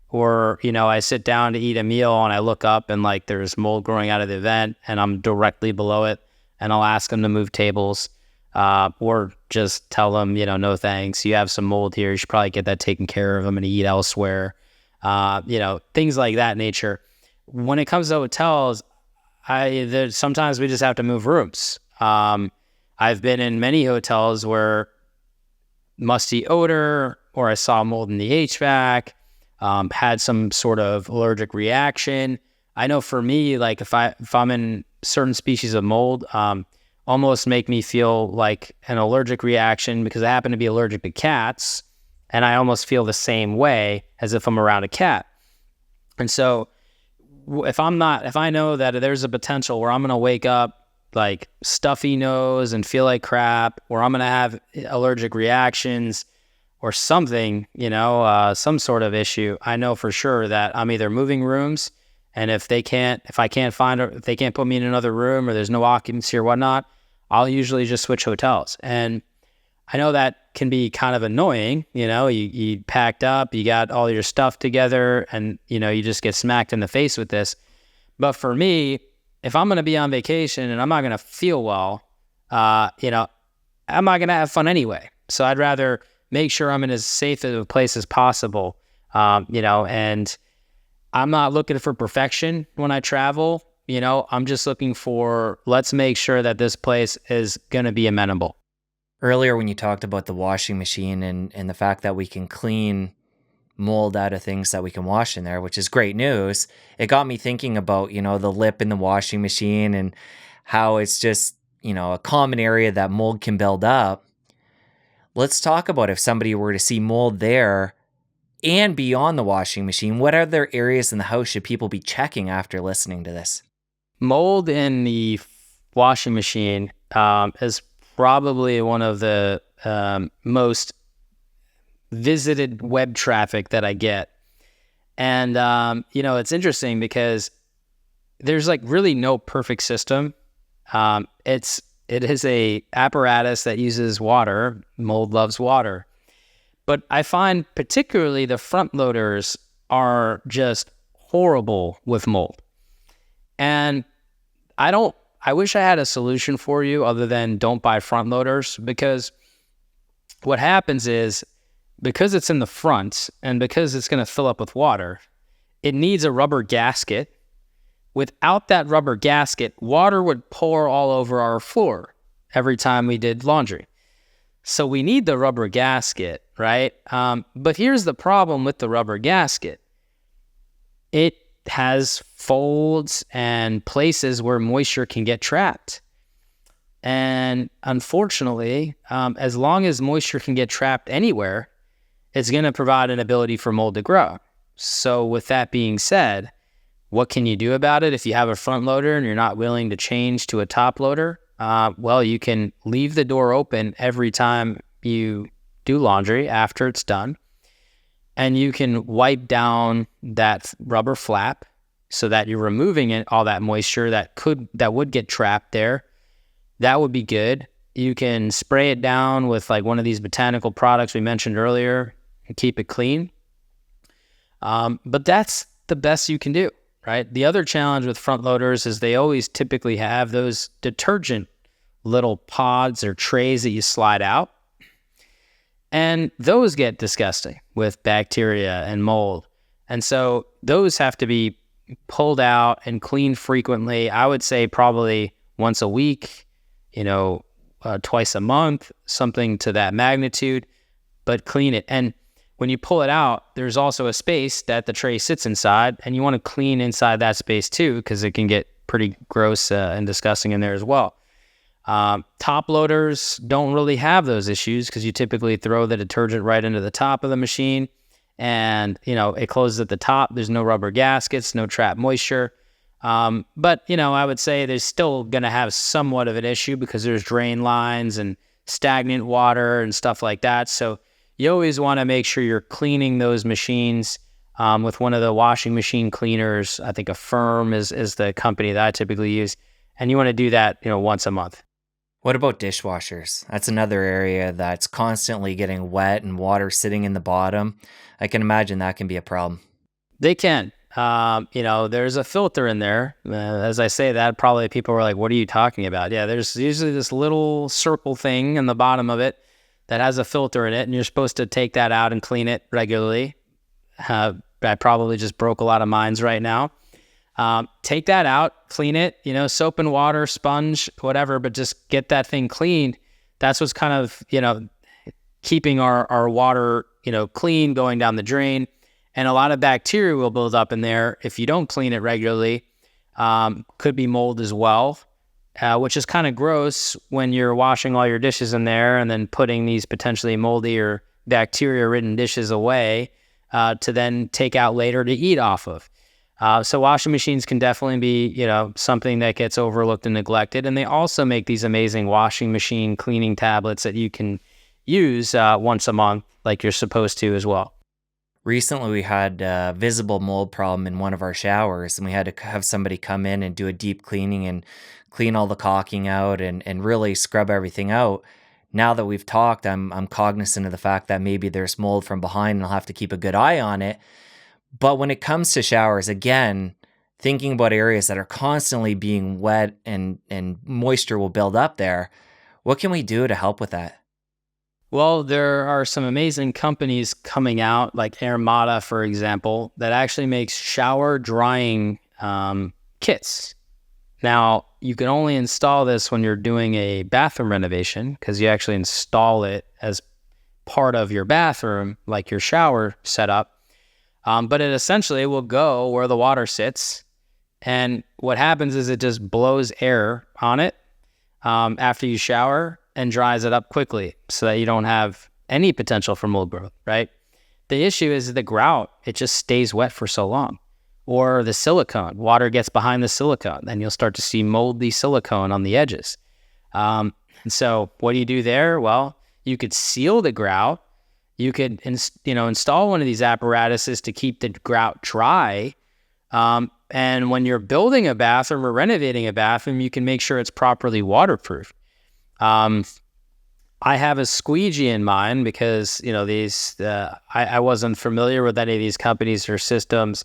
Or, I sit down to eat a meal and I look up and like there's mold growing out of the vent and I'm directly below it, and I'll ask them to move tables, or just tell them, no thanks, you have some mold here, you should probably get that taken care of, I'm going to eat elsewhere. Things like that nature. When it comes to hotels, sometimes we just have to move rooms. I've been in many hotels where musty odor, or I saw mold in the HVAC, had some sort of allergic reaction. I know for me, like if I'm in certain species of mold, almost make me feel like an allergic reaction, because I happen to be allergic to cats, and I almost feel the same way as if I'm around a cat. And so if I know that there's a potential where I'm going to wake up like stuffy nose and feel like crap, or I'm going to have allergic reactions or something, some sort of issue, I know for sure that I'm either moving rooms, and if they can't put me in another room, or there's no occupancy or whatnot, I'll usually just switch hotels. And I know that can be kind of annoying, you packed up, you got all your stuff together, and, you just get smacked in the face with this. But for me, if I'm going to be on vacation and I'm not going to feel well, I'm not going to have fun anyway. So I'd rather make sure I'm in as safe of a place as possible, and I'm not looking for perfection when I travel. I'm just looking for, let's make sure that this place is going to be amenable. Earlier, when you talked about the washing machine and the fact that we can clean mold out of things that we can wash in there, which is great news, it got me thinking about, the lip in the washing machine and how it's just, a common area that mold can build up. Let's talk about if somebody were to see mold there and beyond the washing machine, what other areas in the house should people be checking after listening to this? Mold in the washing machine is probably one of the most visited web traffic that I get. And, it's interesting because there's like really no perfect system. It is a apparatus that uses water. Mold loves water. But I find particularly the front loaders are just horrible with mold. And I wish I had a solution for you other than don't buy front loaders, because what happens is, because it's in the front and because it's going to fill up with water, it needs a rubber gasket. Without that rubber gasket, water would pour all over our floor every time we did laundry. So we need the rubber gasket, right? But here's the problem with the rubber gasket. It has folds and places where moisture can get trapped. And unfortunately, as long as moisture can get trapped anywhere, it's going to provide an ability for mold to grow. So with that being said, what can you do about it if you have a front loader and you're not willing to change to a top loader? Well, you can leave the door open every time you do laundry after it's done, and you can wipe down that rubber flap so that you're removing all that moisture that would get trapped there. That would be good. You can spray it down with like one of these botanical products we mentioned earlier and keep it clean. But that's the best you can do, right? The other challenge with front loaders is they always typically have those detergent little pods or trays that you slide out. And those get disgusting with bacteria and mold. And so those have to be pulled out and cleaned frequently. I would say probably once a week, twice a month, something to that magnitude, but clean it. And when you pull it out, there's also a space that the tray sits inside, and you want to clean inside that space too, because it can get pretty gross and disgusting in there as well. Top loaders don't really have those issues because you typically throw the detergent right into the top of the machine, and it closes at the top. There's no rubber gaskets, no trapped moisture. But I would say there's still going to have somewhat of an issue because there's drain lines and stagnant water and stuff like that. So you always want to make sure you're cleaning those machines with one of the washing machine cleaners. I think a Firm is the company that I typically use. And you want to do that, once a month. What about dishwashers? That's another area that's constantly getting wet and water sitting in the bottom. I can imagine that can be a problem. They can. There's a filter in there. As I say that, probably people were like, what are you talking about? Yeah, there's usually this little circle thing in the bottom of it that has a filter in it, and you're supposed to take that out and clean it regularly. I probably just broke a lot of minds right now. Take that out, clean it, soap and water, sponge, whatever, but just get that thing cleaned. That's what's kind of, keeping our water, clean, going down the drain. And a lot of bacteria will build up in there if you don't clean it regularly. Could be mold as well, which is kind of gross when you're washing all your dishes in there and then putting these potentially moldy or bacteria-ridden dishes away to then take out later to eat off of. So washing machines can definitely be, something that gets overlooked and neglected. And they also make these amazing washing machine cleaning tablets that you can use once a month, like you're supposed to as well. Recently, we had a visible mold problem in one of our showers, and we had to have somebody come in and do a deep cleaning and clean all the caulking out and really scrub everything out. Now that we've talked, I'm cognizant of the fact that maybe there's mold from behind and I'll have to keep a good eye on it. But when it comes to showers, again, thinking about areas that are constantly being wet and moisture will build up there, what can we do to help with that? Well, there are some amazing companies coming out, like Armada, for example, that actually makes shower drying kits. Now, you can only install this when you're doing a bathroom renovation because you actually install it as part of your bathroom, like your shower setup. But it essentially will go where the water sits. And what happens is it just blows air on it after you shower and dries it up quickly so that you don't have any potential for mold growth, right? The issue is the grout. It just stays wet for so long. Or the silicone. Water gets behind the silicone. Then you'll start to see moldy silicone on the edges. And so what do you do there? Well, you could seal the grout. You could install one of these apparatuses to keep the grout dry. And when you're building a bathroom or renovating a bathroom, you can make sure it's properly waterproof. I have a squeegee in mine because, I wasn't familiar with any of these companies or systems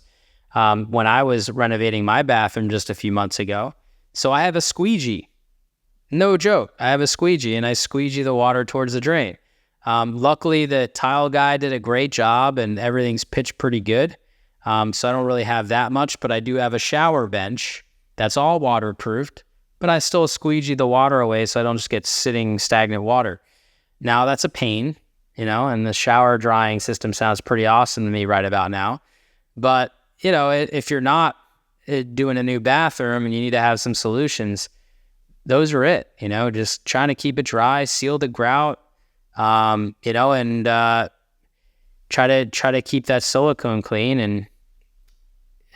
when I was renovating my bathroom just a few months ago. So I have a squeegee. No joke. I have a squeegee and I squeegee the water towards the drain. Luckily, the tile guy did a great job and everything's pitched pretty good. So I don't really have that much, but I do have a shower bench that's all waterproofed. But I still squeegee the water away so I don't just get sitting stagnant water. Now that's a pain, and the shower drying system sounds pretty awesome to me right about now. But, if you're not doing a new bathroom and you need to have some solutions, those are it, just trying to keep it dry, seal the grout, and try to keep that silicone clean. And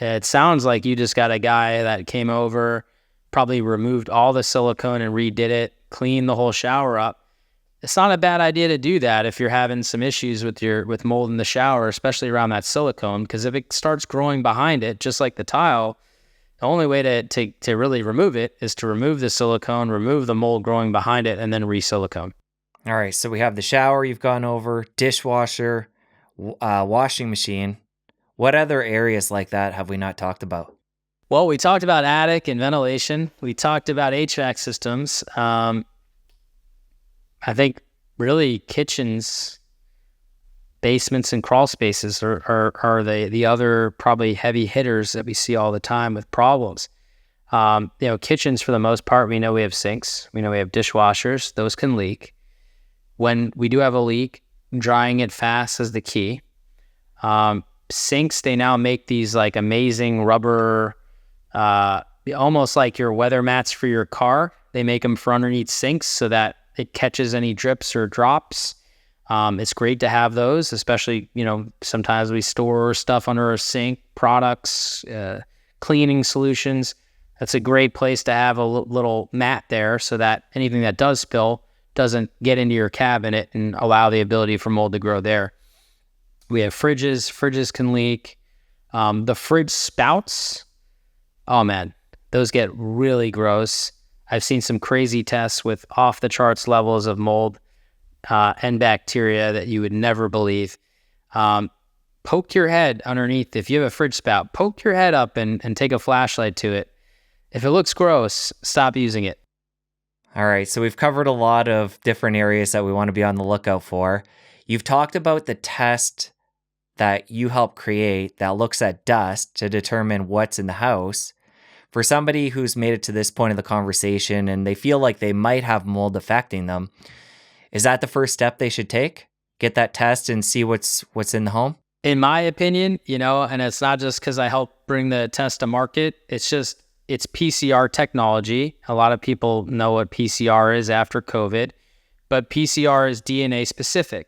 it sounds like you just got a guy that came over, probably removed all the silicone and redid it, cleaned the whole shower up. It's not a bad idea to do that if you're having some issues with mold in the shower, especially around that silicone, because if it starts growing behind it, just like the tile, the only way to really remove it is to remove the silicone, remove the mold growing behind it, and then re-silicone. All right, so we have the shower you've gone over, dishwasher, washing machine. What other areas like that have we not talked about? Well, we talked about attic and ventilation. We talked about HVAC systems. I think really kitchens, basements, and crawl spaces are the other probably heavy hitters that we see all the time with problems. Kitchens, for the most part, we know we have sinks. We know we have dishwashers. Those can leak. When we do have a leak, drying it fast is the key. Sinks, they now make these like amazing rubber, almost like your weather mats for your car. They make them for underneath sinks so that it catches any drips or drops. It's great to have those, especially, sometimes we store stuff under a sink, products, cleaning solutions. That's a great place to have a little mat there so that anything that does spill doesn't get into your cabinet and allow the ability for mold to grow there. We have fridges. Fridges can leak. The fridge spouts, oh man, those get really gross. I've seen some crazy tests with off the charts levels of mold and bacteria that you would never believe. Poke your head underneath. If you have a fridge spout, poke your head up and take a flashlight to it. If it looks gross, stop using it. All right, so we've covered a lot of different areas that we want to be on the lookout for. You've talked about the test that you help create that looks at dust to determine what's in the house. For somebody who's made it to this point of the conversation and they feel like they might have mold affecting them, is that the first step they should take? Get that test and see what's in the home? In my opinion, and it's not just because I help bring the test to market, it's PCR technology. A lot of people know what PCR is after COVID, but PCR is DNA specific.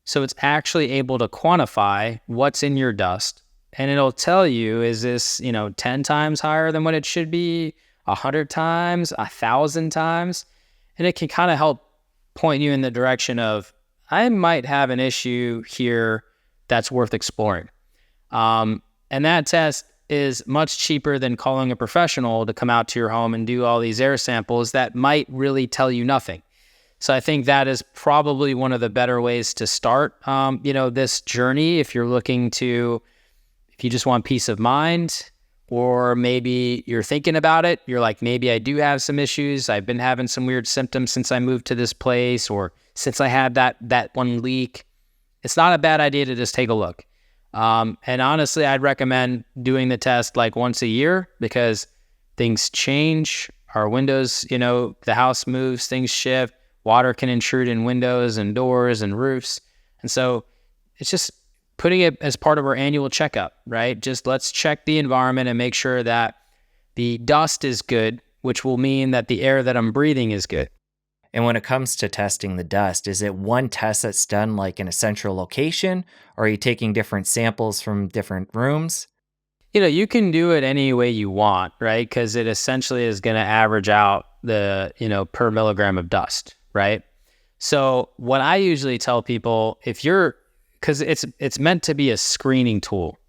So it's actually able to quantify what's in your dust. And it'll tell you, is this, 10 times higher than what it should be, 100 times, 1,000 times? And it can kind of help point you in the direction of, I might have an issue here that's worth exploring. And that test is much cheaper than calling a professional to come out to your home and do all these air samples that might really tell you nothing. So I think that is probably one of the better ways to start, this journey if you just want peace of mind, or maybe you're thinking about it. You're like, maybe I do have some issues. I've been having some weird symptoms since I moved to this place, or since I had that one leak. It's not a bad idea to just take a look. And honestly, I'd recommend doing the test like once a year because things change. Our windows, the house moves, things shift. Water can intrude in windows and doors and roofs. And so it's just putting it as part of our annual checkup, right? Just let's check the environment and make sure that the dust is good, which will mean that the air that I'm breathing is good. And when it comes to testing the dust, is it one test that's done like in a central location, or are you taking different samples from different rooms? You can do it any way you want, right? Because it essentially is going to average out the, per milligram of dust, right? So what I usually tell people, because it's meant to be a screening tool,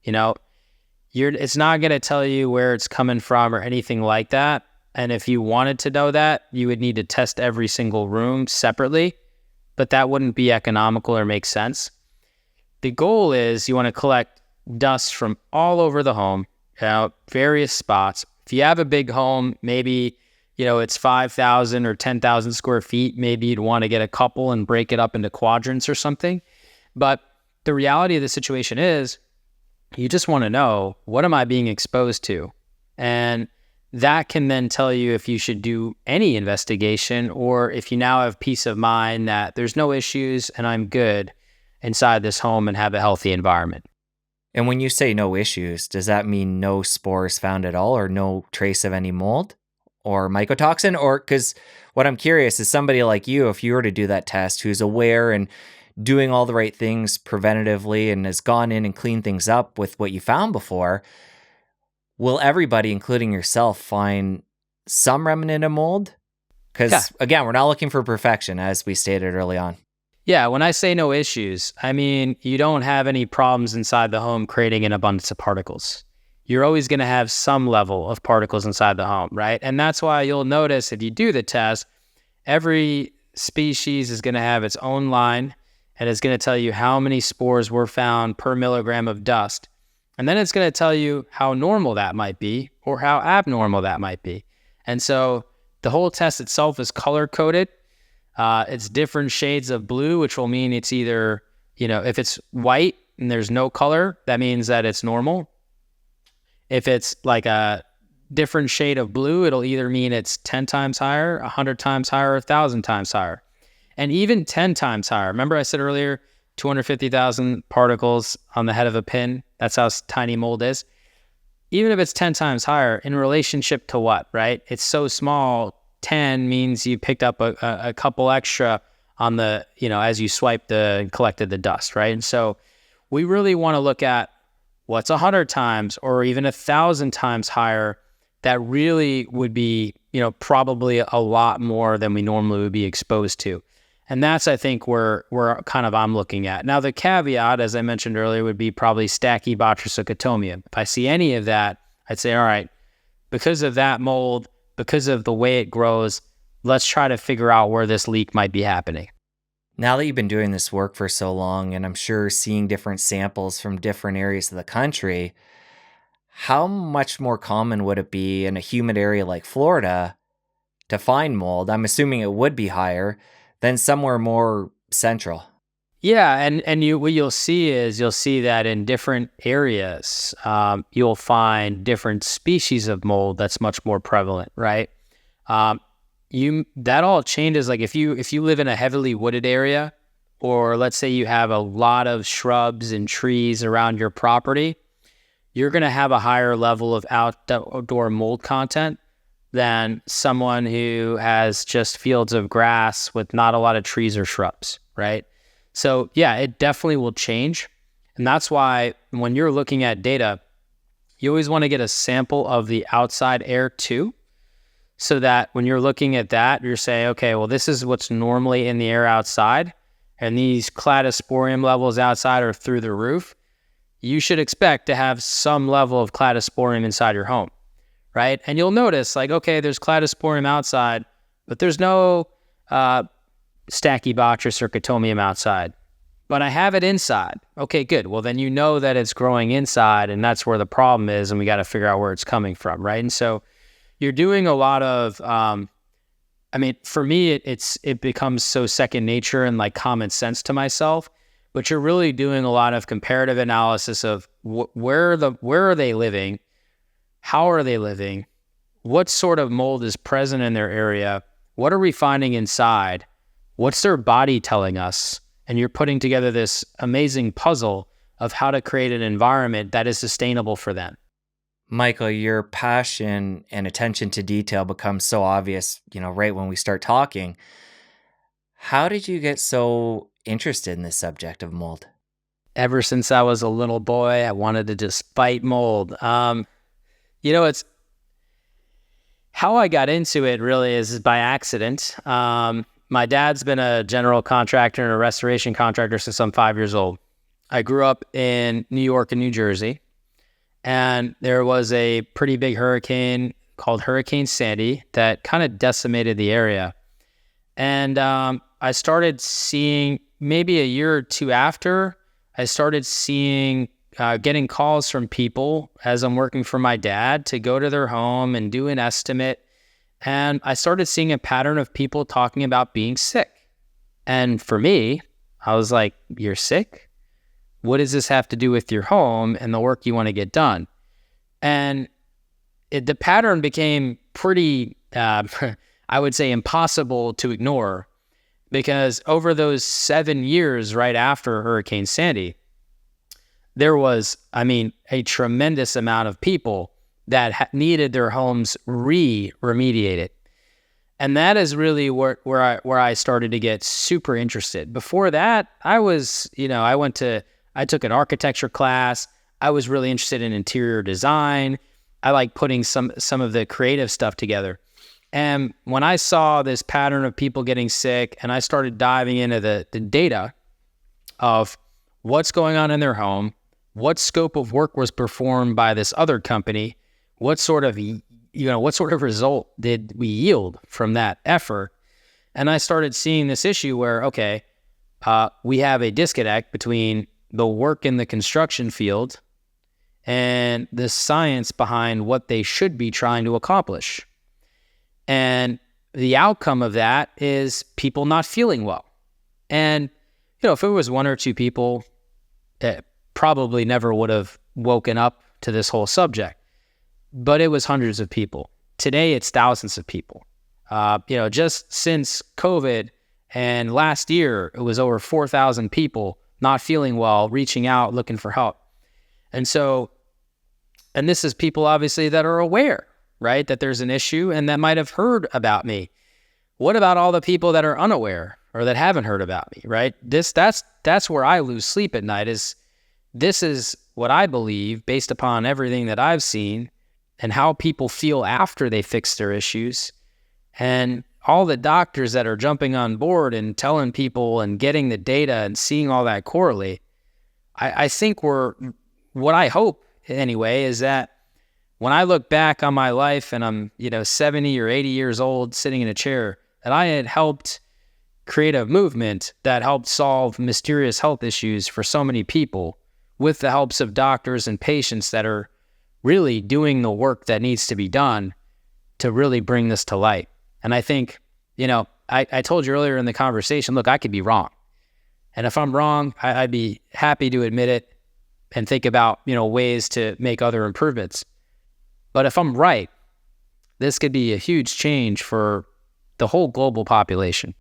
it's not going to tell you where it's coming from or anything like that. And if you wanted to know that, you would need to test every single room separately, but that wouldn't be economical or make sense. The goal is you want to collect dust from all over the home, various spots. If you have a big home, maybe, it's 5,000 or 10,000 square feet, maybe you'd want to get a couple and break it up into quadrants or something. But the reality of the situation is you just want to know, what am I being exposed to? And that can then tell you if you should do any investigation, or if you now have peace of mind that there's no issues and I'm good inside this home and have a healthy environment. And when you say no issues, does that mean no spores found at all or no trace of any mold? or mycotoxin? Or because what I'm curious is somebody like you, if you were to do that test, who's aware and doing all the right things preventatively and has gone in and cleaned things up with what you found before, will everybody, including yourself, find some remnant of mold? Yeah. Because again, we're not looking for perfection, as we stated early on. Yeah, when I say no issues, I mean you don't have any problems inside the home creating an abundance of particles. You're always going to have some level of particles inside the home, right? And that's why you'll notice if you do the test, every species is going to have its own line, and it's going to tell you how many spores were found per milligram of dust. And then it's going to tell you how normal that might be or how abnormal that might be. And so the whole test itself is color coded. It's different shades of blue, which will mean it's either, if it's white and there's no color, that means that it's normal. If it's like a different shade of blue, it'll either mean it's 10 times higher, 100 times higher, 1,000 times higher. And even 10 times higher. Remember I said earlier, 250,000 particles on the head of a pin. That's how tiny mold is. Even if it's 10 times higher, in relationship to what, right? It's so small. 10 means you picked up a couple extra on the, as you swiped and collected the dust, right? And so we really want to look at what's 100 times or even 1,000 times higher. That really would be, probably a lot more than we normally would be exposed to. And that's, I think, where kind of I'm looking at. Now, the caveat, as I mentioned earlier, would be probably Stachybotrys. If I see any of that, I'd say, all right, because of that mold, because of the way it grows, let's try to figure out where this leak might be happening. Now that you've been doing this work for so long, and I'm sure seeing different samples from different areas of the country, how much more common would it be in a humid area like Florida to find mold? I'm assuming it would be higher than somewhere more central. Yeah, and what you'll see that in different areas, you'll find different species of mold that's much more prevalent, right? That all changes. Like if you live in a heavily wooded area, or let's say you have a lot of shrubs and trees around your property, you're going to have a higher level of outdoor mold content than someone who has just fields of grass with not a lot of trees or shrubs, right? So yeah, it definitely will change. And that's why when you're looking at data, you always want to get a sample of the outside air too, so that when you're looking at that, you're saying, okay, well, this is what's normally in the air outside, and these cladosporium levels outside are through the roof. You should expect to have some level of cladosporium inside your home, right? And you'll notice, like, okay, there's cladosporium outside, but there's no Stachybotrys outside. But I have it inside. Okay, good. Well, then you know that it's growing inside, and that's where the problem is, and we got to figure out where it's coming from, right? And so you're doing a lot of, for me, it becomes so second nature and like common sense to myself. But you're really doing a lot of comparative analysis of where are they living, how are they living, what sort of mold is present in their area, what are we finding inside, what's their body telling us, and you're putting together this amazing puzzle of how to create an environment that is sustainable for them. Michael, your passion and attention to detail becomes so obvious, right when we start talking. How did you get so interested in this subject of mold? Ever since I was a little boy, I wanted to just fight mold. It's how I got into it really is by accident. My dad's been a general contractor and a restoration contractor since I'm 5 years old. I grew up in New York and New Jersey, and there was a pretty big hurricane called Hurricane Sandy that kind of decimated the area. And I started seeing, maybe a year or two after, I started seeing, getting calls from people as I'm working for my dad to go to their home and do an estimate. And I started seeing a pattern of people talking about being sick. And for me, I was like, you're sick? What does this have to do with your home and the work you want to get done? And the pattern became pretty, I would say, impossible to ignore, because over those 7 years right after Hurricane Sandy, there was, a tremendous amount of people that needed their homes remediated. And that is really where I started to get super interested. Before that, I was, I took an architecture class. I was really interested in interior design. I like putting some of the creative stuff together. And when I saw this pattern of people getting sick and I started diving into the data of what's going on in their home, what scope of work was performed by this other company, what sort of result did we yield from that effort? And I started seeing this issue where, okay, we have a disconnect between the work in the construction field and the science behind what they should be trying to accomplish. And the outcome of that is people not feeling well. And, if it was one or two people, it probably never would have woken up to this whole subject. But it was hundreds of people. Today, it's thousands of people. Just since COVID and last year, it was over 4,000 people not feeling well, reaching out, looking for help. And this is people obviously that are aware, right, that there's an issue and that might have heard about me. What about all the people that are unaware or that haven't heard about me, right? That's where I lose sleep at night. This is what I believe based upon everything that I've seen and how people feel after they fix their issues, and all the doctors that are jumping on board and telling people and getting the data and seeing all that correlate. I think what I hope anyway is that when I look back on my life and I'm 70 or 80 years old sitting in a chair, that I had helped create a movement that helped solve mysterious health issues for so many people with the helps of doctors and patients that are really doing the work that needs to be done to really bring this to light. And I think, I told you earlier in the conversation, look, I could be wrong. And if I'm wrong, I'd be happy to admit it and think about, ways to make other improvements. But if I'm right, this could be a huge change for the whole global population.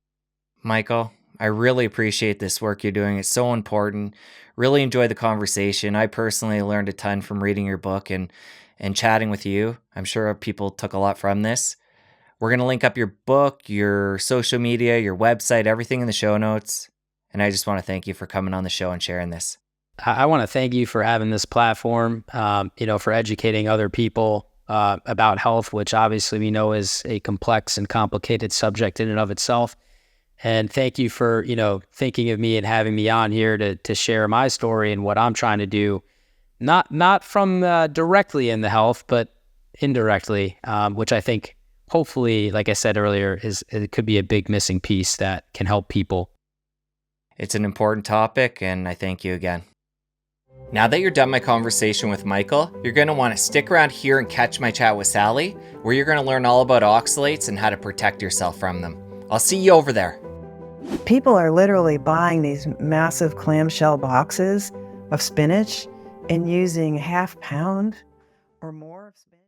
Michael, I really appreciate this work you're doing. It's so important. Really enjoyed the conversation. I personally learned a ton from reading your book and chatting with you. I'm sure people took a lot from this. We're going to link up your book, your social media, your website, everything in the show notes. And I just want to thank you for coming on the show and sharing this. I want to thank you for having this platform, for educating other people about health, which obviously we know is a complex and complicated subject in and of itself. And thank you for, thinking of me and having me on here to share my story and what I'm trying to do, not from directly in the health, but indirectly, which I think hopefully, like I said earlier, it could be a big missing piece that can help people. It's an important topic, and I thank you again. Now that you're done my conversation with Michael, you're going to want to stick around here and catch my chat with Sally, where you're going to learn all about oxalates and how to protect yourself from them. I'll see you over there. People are literally buying these massive clamshell boxes of spinach and using half pound or more of spinach.